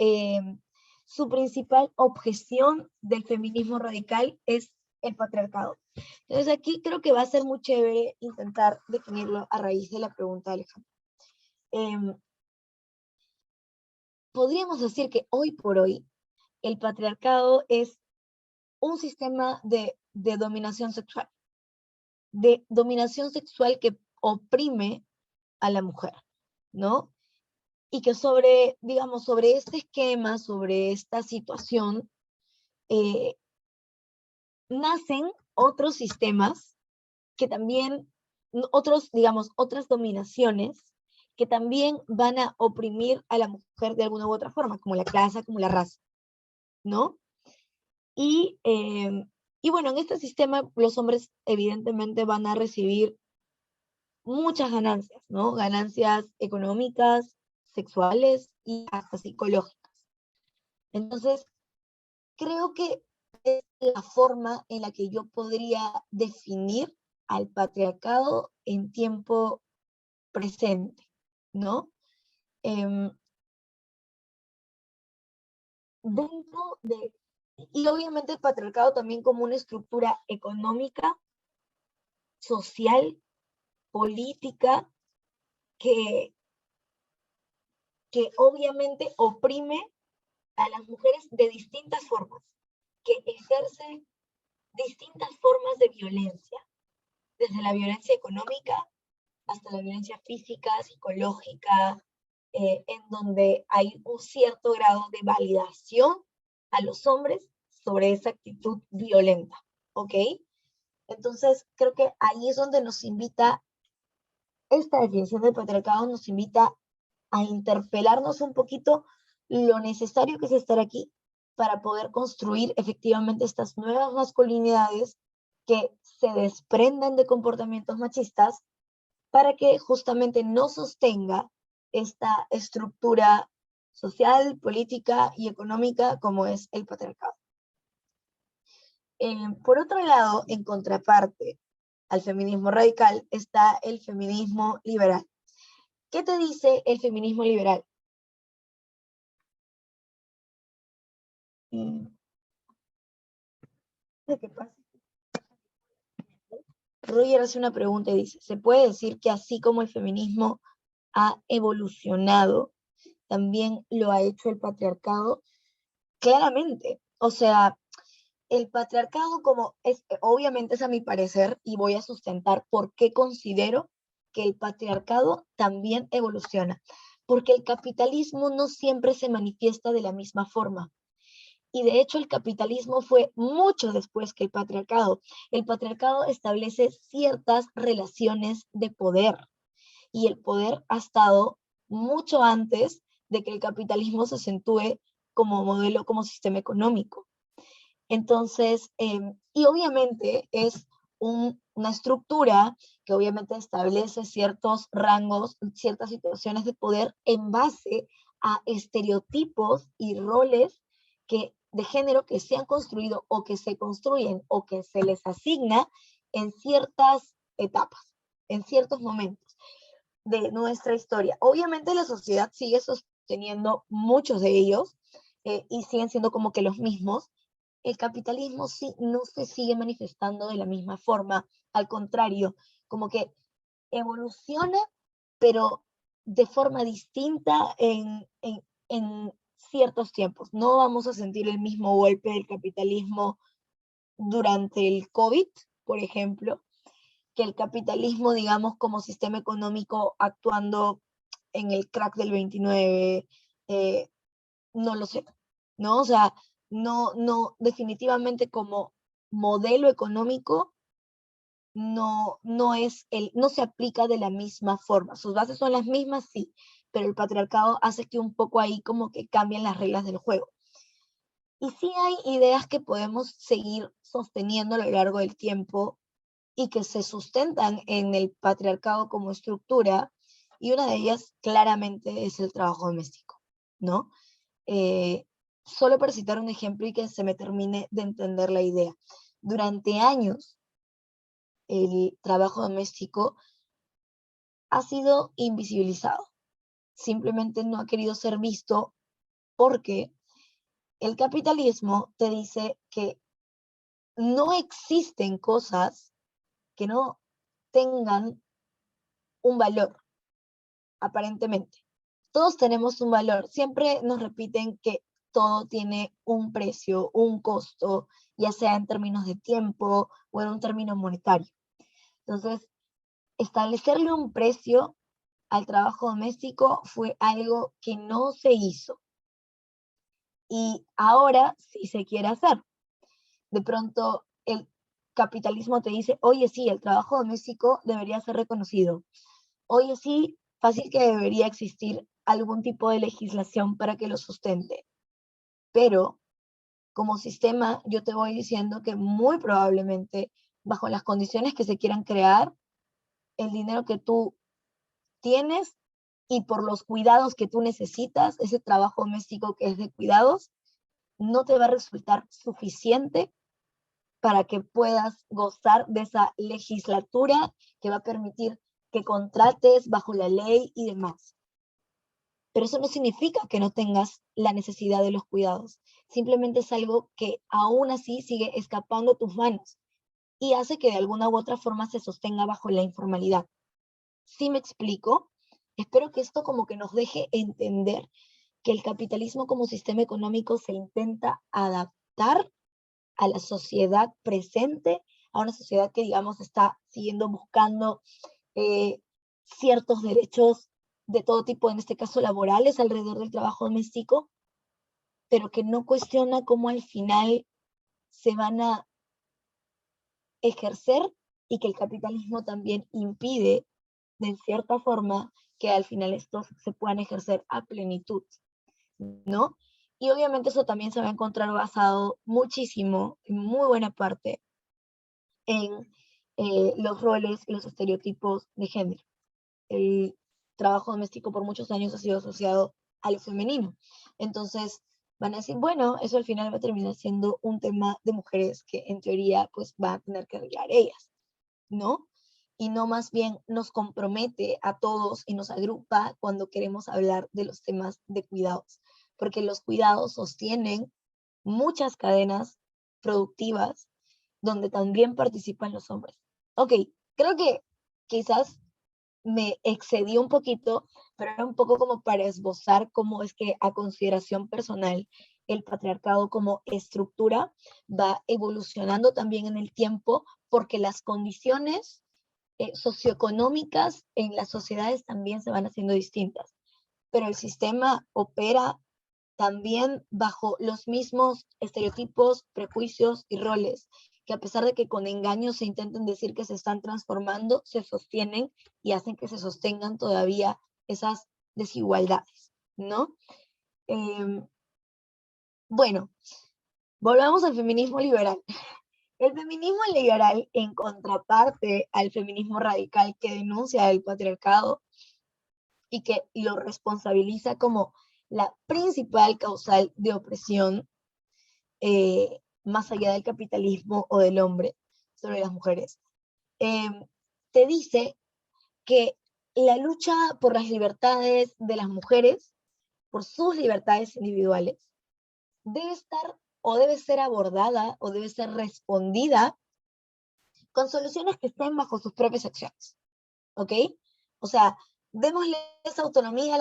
su principal objeción del feminismo radical es el patriarcado. Entonces aquí creo que va a ser muy chévere intentar definirlo a raíz de la pregunta de Alejandro. Podríamos decir que hoy por hoy el patriarcado es un sistema de dominación sexual, que oprime a la mujer, ¿no? y que sobre, digamos, sobre este esquema, sobre esta situación, nacen otros sistemas que también, otros, digamos, otras dominaciones que también van a oprimir a la mujer de alguna u otra forma, como la clase, como la raza, ¿no? Y, y bueno, en este sistema los hombres evidentemente van a recibir muchas ganancias, ¿no? Ganancias económicas, sexuales y hasta psicológicas. Entonces, creo que es la forma en la que yo podría definir al patriarcado en tiempo presente, ¿no? Em, dentro de, y obviamente el patriarcado también como una estructura económica, social, política, que, que obviamente oprime a las mujeres de distintas formas, que ejerce distintas formas de violencia, desde la violencia económica hasta la violencia física, psicológica, en donde hay un cierto grado de validación a los hombres sobre esa actitud violenta, ¿ok? Entonces, creo que ahí es donde nos invita, esta definición del patriarcado nos invita a interpelarnos un poquito lo necesario que es estar aquí para poder construir efectivamente estas nuevas masculinidades que se desprendan de comportamientos machistas para que justamente no sostenga esta estructura social, política y económica como es el patriarcado. Por otro lado, en contraparte al feminismo radical está el feminismo liberal. ¿Qué te dice el feminismo liberal? ¿Qué pasa? Roger hace una pregunta y dice, ¿se puede decir que así como el feminismo ha evolucionado, también lo ha hecho el patriarcado? Claramente, o sea, el patriarcado como es, obviamente es a mi parecer, y voy a sustentar por qué considero que el patriarcado también evoluciona, porque el capitalismo no siempre se manifiesta de la misma forma. Y de hecho el capitalismo fue mucho después que el patriarcado. El patriarcado establece ciertas relaciones de poder y el poder ha estado mucho antes de que el capitalismo se acentúe como modelo, como sistema económico. Entonces, y obviamente es una estructura que obviamente establece ciertos rangos, ciertas situaciones de poder en base a estereotipos y roles que, de género que se han construido o que se construyen o que se les asigna en ciertas etapas, en ciertos momentos de nuestra historia. Obviamente la sociedad sigue sosteniendo muchos de ellos y siguen siendo como que los mismos. El capitalismo sí no se sigue manifestando de la misma forma, al contrario, como que evoluciona, pero de forma distinta en ciertos tiempos. No vamos a sentir el mismo golpe del capitalismo durante el COVID, por ejemplo, que el capitalismo, digamos, como sistema económico actuando en el crack del 29, no lo sé, ¿no? O sea, no, definitivamente como modelo económico no se aplica de la misma forma. Sus bases son las mismas, sí, pero el patriarcado hace que un poco ahí como que cambien las reglas del juego. Y sí hay ideas que podemos seguir sosteniendo a lo largo del tiempo y que se sustentan en el patriarcado como estructura, y una de ellas claramente es el trabajo doméstico, ¿no? Solo para citar un ejemplo y que se me termine de entender la idea. Durante años, el trabajo doméstico ha sido invisibilizado. Simplemente no ha querido ser visto porque el capitalismo te dice que no existen cosas que no tengan un valor, aparentemente. Todos tenemos un valor. Siempre nos repiten que todo tiene un precio, un costo, ya sea en términos de tiempo o en un término monetario. Entonces, establecerle un precio al trabajo doméstico fue algo que no se hizo. Y ahora sí se quiere hacer. De pronto el capitalismo te dice, oye, sí, el trabajo doméstico debería ser reconocido. Oye, sí, fácil que debería existir algún tipo de legislación para que lo sustente. Pero como sistema, yo te voy diciendo que muy probablemente, bajo las condiciones que se quieran crear, el dinero que tú tienes y por los cuidados que tú necesitas, ese trabajo doméstico que es de cuidados, no te va a resultar suficiente para que puedas gozar de esa legislatura que va a permitir que contrates bajo la ley y demás. Pero eso no significa que no tengas la necesidad de los cuidados. Simplemente es algo que aún así sigue escapando tus manos y hace que de alguna u otra forma se sostenga bajo la informalidad. ¿Sí me explico? Espero que esto como que nos deje entender que el capitalismo como sistema económico se intenta adaptar a la sociedad presente, a una sociedad que, digamos, está siguiendo buscando ciertos derechos de todo tipo, en este caso laborales, alrededor del trabajo doméstico, pero que no cuestiona cómo al final se van a ejercer y que el capitalismo también impide, de cierta forma, que al final estos se puedan ejercer a plenitud, ¿no? Y obviamente eso también se va a encontrar basado muchísimo, en muy buena parte, en los roles y los estereotipos de género. El trabajo doméstico por muchos años ha sido asociado a lo femenino. Entonces van a decir, bueno, eso al final va a terminar siendo un tema de mujeres que en teoría pues van a tener que arreglar ellas, ¿no? Y no más bien nos compromete a todos y nos agrupa cuando queremos hablar de los temas de cuidados, porque los cuidados sostienen muchas cadenas productivas donde también participan los hombres. Ok, creo que quizás me excedí un poquito, pero era un poco como para esbozar cómo es que a consideración personal el patriarcado como estructura va evolucionando también en el tiempo porque las condiciones socioeconómicas en las sociedades también se van haciendo distintas, pero el sistema opera también bajo los mismos estereotipos, prejuicios y roles, que a pesar de que con engaños se intenten decir que se están transformando, se sostienen y hacen que se sostengan todavía esas desigualdades, ¿no? Bueno, volvamos al feminismo liberal. El feminismo liberal, en contraparte al feminismo radical que denuncia el patriarcado y que lo responsabiliza como la principal causal de opresión, más allá del capitalismo o del hombre, sobre las mujeres, te dice que la lucha por las libertades de las mujeres, por sus libertades individuales, debe estar o debe ser abordada o debe ser respondida con soluciones que estén bajo sus propias acciones, ¿ok? O sea, démosle esa autonomía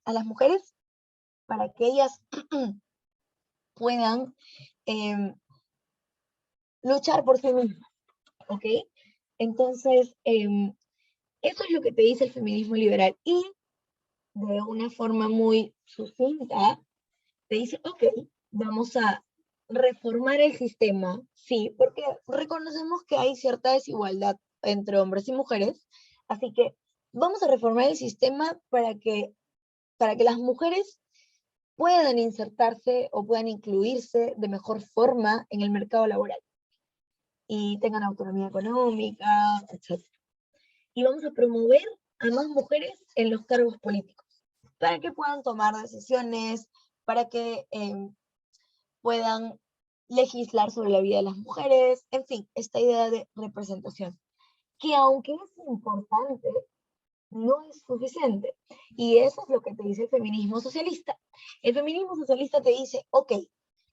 a las mujeres para que ellas puedan luchar por sí mismas, ¿ok? Entonces, eso es lo que te dice el feminismo liberal y de una forma muy sucinta te dice, ok, vamos a reformar el sistema, sí, porque reconocemos que hay cierta desigualdad entre hombres y mujeres, así que vamos a reformar el sistema para que las mujeres puedan insertarse o puedan incluirse de mejor forma en el mercado laboral y tengan autonomía económica, etc. Y vamos a promover a más mujeres en los cargos políticos, para que puedan tomar decisiones, para que puedan legislar sobre la vida de las mujeres, en fin, esta idea de representación, que aunque es importante, no es suficiente. Y eso es lo que te dice el feminismo socialista. El feminismo socialista te dice, ok,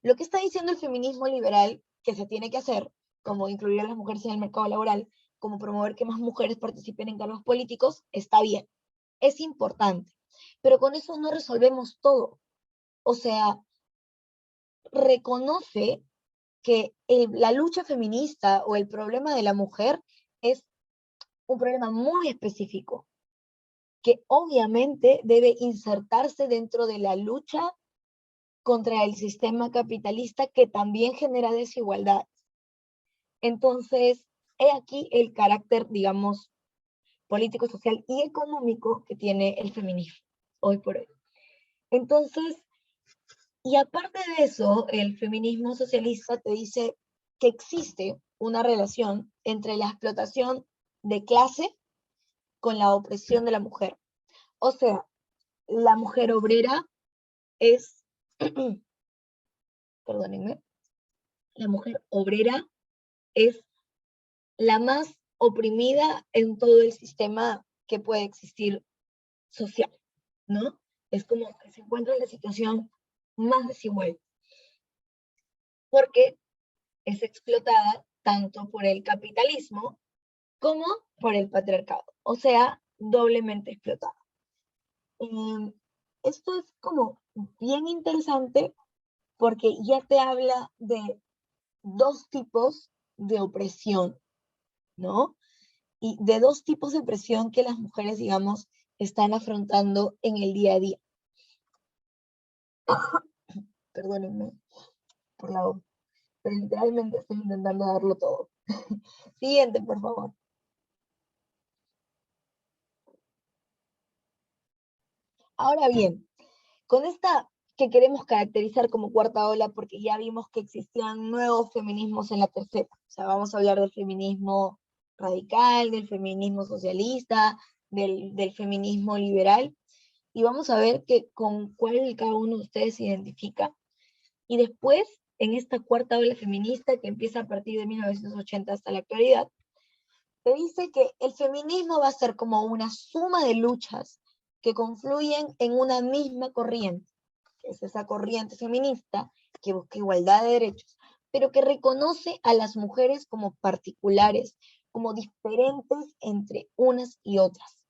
lo que está diciendo el feminismo liberal que se tiene que hacer, como incluir a las mujeres en el mercado laboral, como promover que más mujeres participen en cargos políticos, está bien, es importante, pero con eso no resolvemos todo. O sea, reconoce que la lucha feminista o el problema de la mujer es un problema muy específico, que obviamente debe insertarse dentro de la lucha contra el sistema capitalista que también genera desigualdad. Entonces, he aquí el carácter, digamos, político, social y económico que tiene el feminismo hoy por hoy. Entonces, y aparte de eso, el feminismo socialista te dice que existe una relación entre la explotación de clase con la opresión de la mujer. O sea, la mujer obrera es, perdónenme, la mujer obrera es la más oprimida en todo el sistema que puede existir social, ¿no? Es como que se encuentra en la situación más desigual, porque es explotada tanto por el capitalismo como por el patriarcado, o sea, doblemente explotada. Esto es como bien interesante porque ya te habla de dos tipos de opresión, ¿no? Y de dos tipos de opresión que las mujeres, digamos, están afrontando en el día a día. Perdónenme por la voz, pero literalmente estoy intentando darlo todo. Siguiente, por favor. Ahora bien, con esta que queremos caracterizar como cuarta ola, porque ya vimos que existían nuevos feminismos en la tercera. O sea, vamos a hablar del feminismo radical, del feminismo socialista, del feminismo liberal, y vamos a ver que con cuál cada uno de ustedes se identifica. Y después, en esta cuarta ola feminista que empieza a partir de 1980 hasta la actualidad, te dice que el feminismo va a ser como una suma de luchas que confluyen en una misma corriente, que es esa corriente feminista que busca igualdad de derechos, pero que reconoce a las mujeres como particulares, como diferentes entre unas y otras.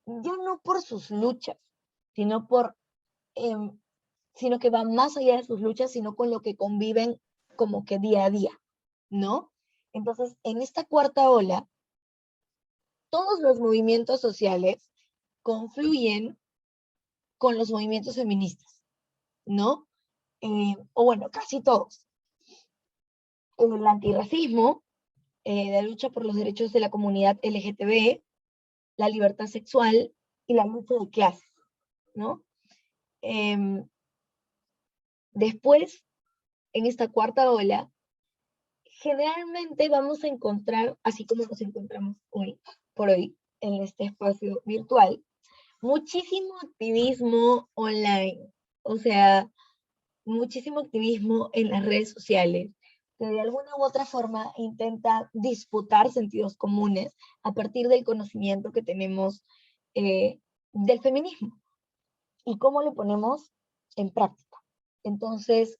Ya no por sus luchas, sino por sino que va más allá de sus luchas, sino con lo que conviven como que día a día, ¿no? Entonces, en esta cuarta ola, todos los movimientos sociales confluyen con los movimientos feministas, ¿no? O bueno, casi todos. El antirracismo, la lucha por los derechos de la comunidad LGTB, la libertad sexual y la lucha de clases, ¿no? Después, en esta cuarta ola, generalmente vamos a encontrar, así como nos encontramos hoy por hoy en este espacio virtual, muchísimo activismo online, o sea, muchísimo activismo en las redes sociales, que de alguna u otra forma intenta disputar sentidos comunes a partir del conocimiento que tenemos del feminismo y cómo lo ponemos en práctica. Entonces,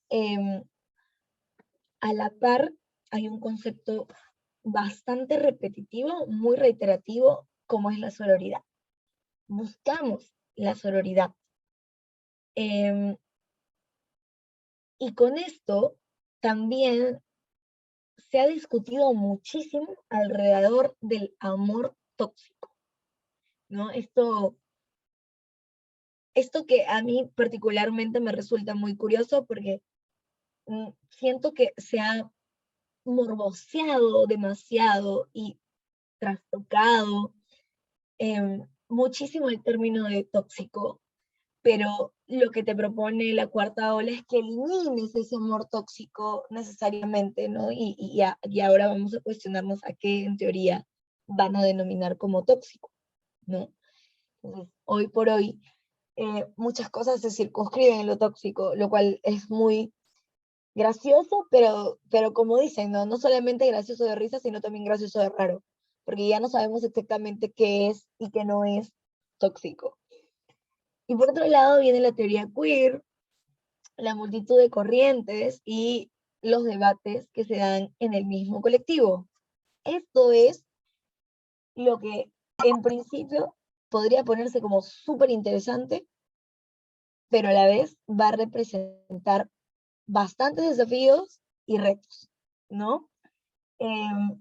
a la par, hay un concepto bastante repetitivo, muy reiterativo, como es la sororidad. Buscamos la sororidad. Y con esto también se ha discutido muchísimo alrededor del amor tóxico, ¿no? Esto que a mí particularmente me resulta muy curioso porque siento que se ha morboseado demasiado y trastocado muchísimo el término de tóxico, pero lo que te propone la cuarta ola es que elimines ese amor tóxico necesariamente, ¿no? Y ahora vamos a cuestionarnos a qué en teoría van a denominar como tóxico, ¿no? Entonces, hoy por hoy, muchas cosas se circunscriben en lo tóxico, lo cual es muy gracioso, pero como dicen, ¿no? No solamente gracioso de risa, sino también gracioso de raro, porque ya no sabemos exactamente qué es y qué no es tóxico. Y por otro lado viene la teoría queer, la multitud de corrientes y los debates que se dan en el mismo colectivo. Esto es lo que en principio podría ponerse como súper interesante, pero a la vez va a representar bastantes desafíos y retos, ¿no? Eh,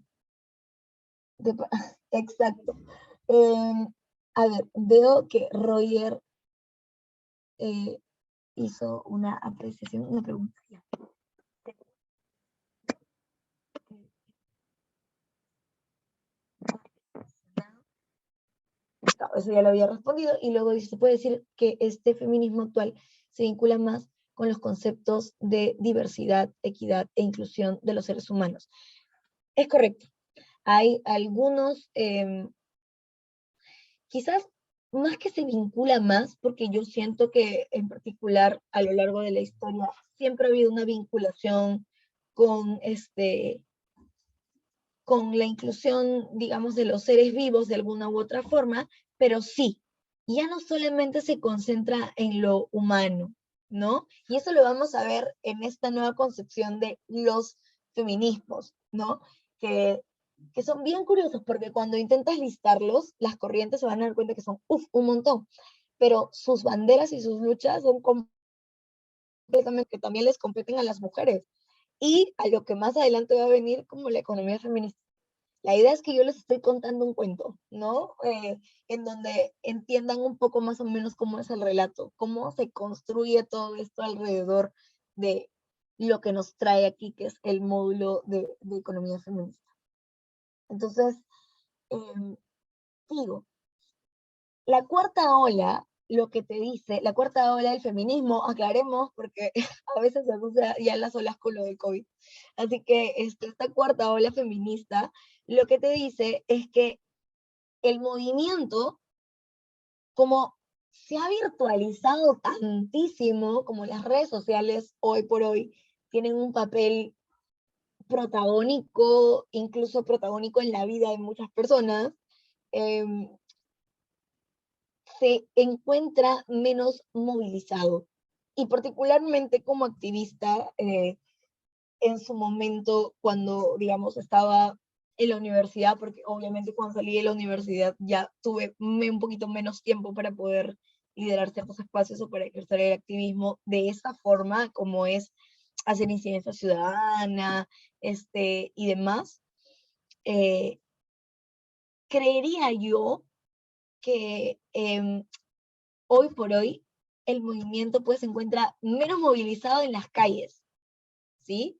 exacto. A ver, veo que Roger hizo una apreciación, una pregunta. Eso ya lo había respondido, y luego se puede decir que este feminismo actual se vincula más con los conceptos de diversidad, equidad e inclusión de los seres humanos. Es correcto. Hay algunos, quizás más que se vincula más, porque yo siento que en particular a lo largo de la historia siempre ha habido una vinculación con, con la inclusión, digamos, de los seres vivos de alguna u otra forma, pero sí, ya no solamente se concentra en lo humano, ¿no? Y eso lo vamos a ver en esta nueva concepción de los feminismos, ¿no? Que son bien curiosos, porque cuando intentas listarlos, las corrientes se van a dar cuenta que son, un montón, pero sus banderas y sus luchas son completamente, que también les competen a las mujeres, y a lo que más adelante va a venir como la economía feminista. La idea es que yo les estoy contando un cuento, ¿no? En donde entiendan un poco más o menos cómo es el relato, cómo se construye todo esto alrededor de lo que nos trae aquí, que es el módulo de economía feminista. Entonces, digo, la cuarta ola, lo que te dice, la cuarta ola del feminismo, aclaremos, porque a veces se asocia ya las olas con lo del COVID. Así que esta cuarta ola feminista, lo que te dice es que el movimiento, como se ha virtualizado tantísimo, como las redes sociales hoy por hoy tienen un papel protagónico, incluso protagónico en la vida de muchas personas, se encuentra menos movilizado. Y particularmente como activista, en su momento, cuando, digamos, estaba en la universidad, porque obviamente cuando salí de la universidad ya tuve un poquito menos tiempo para poder liderar ciertos espacios o para ejercer el activismo de esta forma, como es hacer incidencia ciudadana, y demás. Creería yo que hoy por hoy el movimiento pues se encuentra menos movilizado en las calles, ¿sí?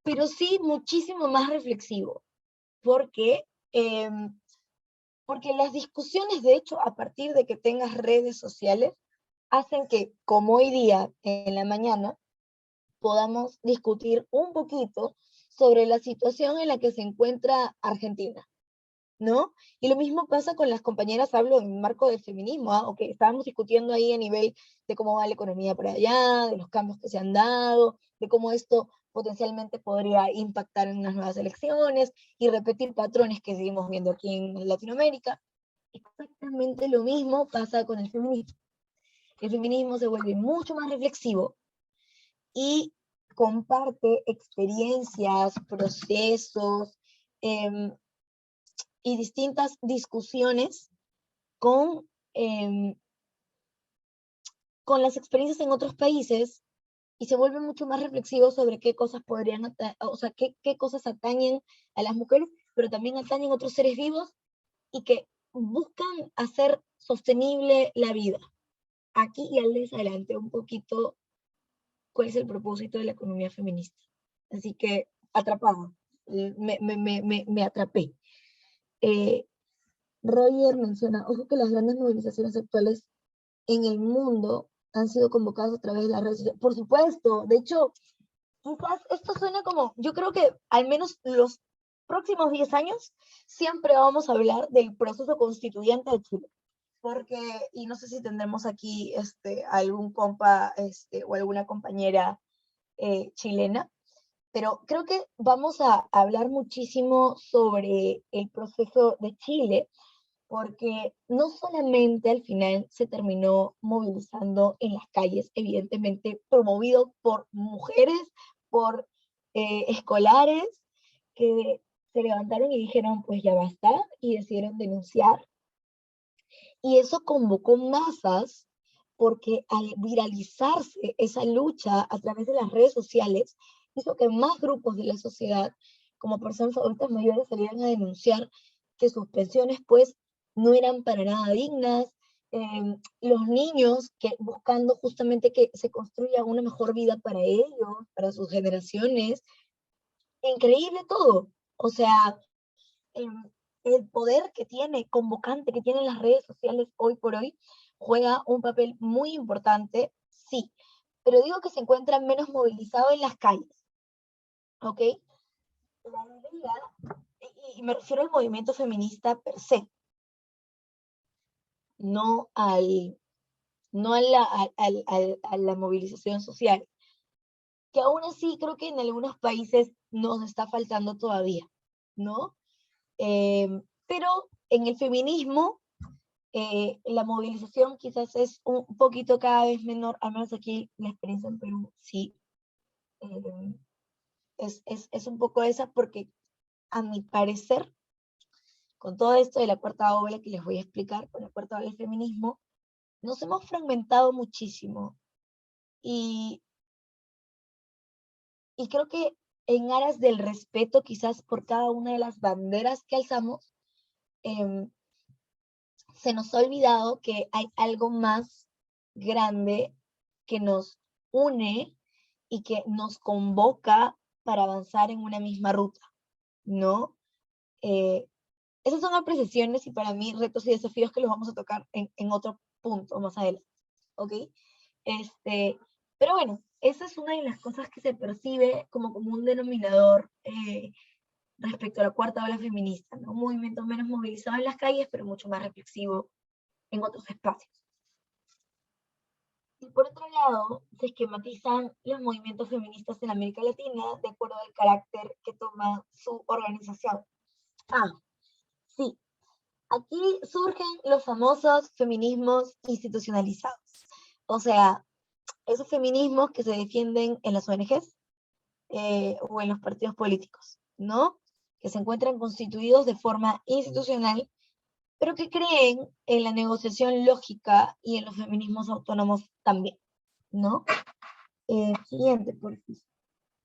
Pero sí muchísimo más reflexivo, porque, porque las discusiones, de hecho, a partir de que tengas redes sociales, hacen que, como hoy día en la mañana, podamos discutir un poquito sobre la situación en la que se encuentra Argentina, ¿no? Y lo mismo pasa con las compañeras, hablo en el marco del feminismo, ¿ah? Okay, estábamos discutiendo ahí a nivel de cómo va la economía por allá, de los cambios que se han dado, de cómo esto potencialmente podría impactar en unas nuevas elecciones y repetir patrones que seguimos viendo aquí en Latinoamérica. Exactamente lo mismo pasa con el feminismo. El feminismo se vuelve mucho más reflexivo y comparte experiencias, procesos, y distintas discusiones con, con las experiencias en otros países, y se vuelve mucho más reflexivo sobre qué cosas podrían, o sea, qué cosas atañen a las mujeres, pero también atañen a otros seres vivos y que buscan hacer sostenible la vida. Aquí ya les adelanté un poquito cuál es el propósito de la economía feminista. Así que atrapado, me atrapé. Roger menciona, ojo que las grandes movilizaciones actuales en el mundo han sido convocadas a través de las redes sociales. Por supuesto, de hecho, quizás esto suena como, yo creo que al menos los próximos 10 años siempre vamos a hablar del proceso constituyente de Chile. Porque, y no sé si tendremos aquí algún compa o alguna compañera chilena, pero creo que vamos a hablar muchísimo sobre el proceso de Chile, porque no solamente al final se terminó movilizando en las calles, evidentemente promovido por mujeres, por escolares, que se levantaron y dijeron, pues ya basta, y decidieron denunciar. Y eso convocó masas, porque al viralizarse esa lucha a través de las redes sociales, hizo que más grupos de la sociedad, como personas adultas mayores, salieran a denunciar que sus pensiones, pues, no eran para nada dignas, los niños que buscando justamente que se construya una mejor vida para ellos, para sus generaciones, increíble todo. O sea, el poder que tiene, convocante que tienen las redes sociales hoy por hoy, juega un papel muy importante, sí, pero digo que se encuentra menos movilizado en las calles, ¿ok? La idea, y me refiero al movimiento feminista per se, no no a la movilización social, que aún así creo que en algunos países nos está faltando todavía, ¿no? Pero en el feminismo, la movilización quizás es un poquito cada vez menor, al menos aquí la experiencia en Perú sí eh, es un poco esa, porque a mi parecer, con todo esto de la cuarta ola que les voy a explicar, con la cuarta ola del feminismo, nos hemos fragmentado muchísimo. Y, y creo que en aras del respeto quizás por cada una de las banderas que alzamos, eh, se nos ha olvidado que hay algo más grande que nos une y que nos convoca para avanzar en una misma ruta, ¿no? Eh, Esas son apreciaciones y para mí retos y desafíos que los vamos a tocar en otro punto más adelante, ¿ok? Pero bueno, esa es una de las cosas que se percibe como un denominador respecto a la cuarta ola feminista, ¿no? Un movimiento menos movilizado en las calles, pero mucho más reflexivo en otros espacios. Y por otro lado, se esquematizan los movimientos feministas en América Latina de acuerdo al carácter que toma su organización. Sí, aquí surgen los famosos feminismos institucionalizados. O sea, esos feminismos que se defienden en las ONGs o en los partidos políticos, ¿no? Que se encuentran constituidos de forma institucional, pero que creen en la negociación lógica y en los feminismos autónomos también, ¿no? Siguiente, por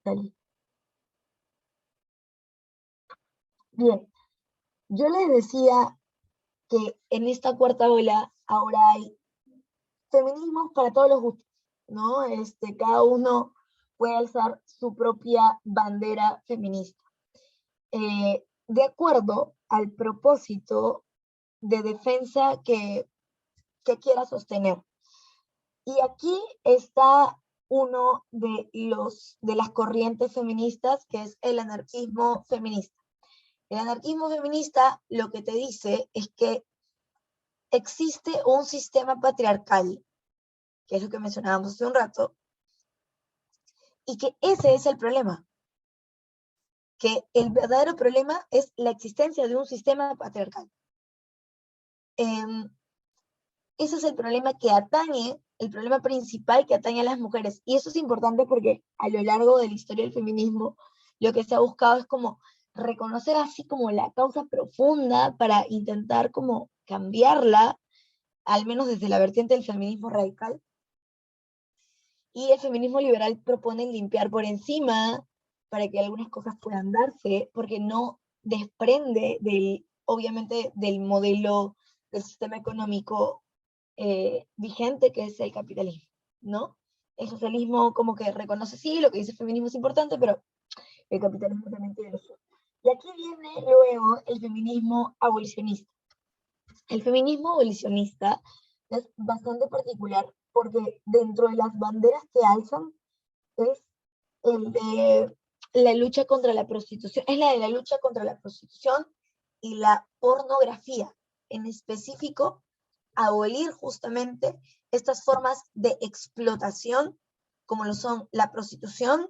favor. Bien, yo les decía que en esta cuarta ola ahora hay feminismos para todos los gustos, ¿no? Cada uno puede alzar su propia bandera feminista, de acuerdo al propósito de defensa que quiera sostener. Y aquí está uno de las corrientes feministas, que es el anarquismo feminista. El anarquismo feminista lo que te dice es que existe un sistema patriarcal, que es lo que mencionábamos hace un rato, y que ese es el problema, que el verdadero problema es la existencia de un sistema patriarcal. Ese es el problema que atañe, el problema principal que atañe a las mujeres. Y eso es importante porque a lo largo de la historia del feminismo, lo que se ha buscado es como reconocer así como la causa profunda para intentar como cambiarla, al menos desde la vertiente del feminismo radical. Y el feminismo liberal propone limpiar por encima para que algunas cosas puedan darse, porque no desprende obviamente del modelo del sistema económico vigente, que es el capitalismo, ¿no? El socialismo como que reconoce, sí, lo que dice el feminismo es importante, pero el capitalismo también tiene lo suyo. Y aquí viene luego el feminismo abolicionista. El feminismo abolicionista es bastante particular porque dentro de las banderas que alzan es el de la lucha contra la prostitución, es la de la lucha contra la prostitución y la pornografía, en específico abolir justamente estas formas de explotación, como lo son la prostitución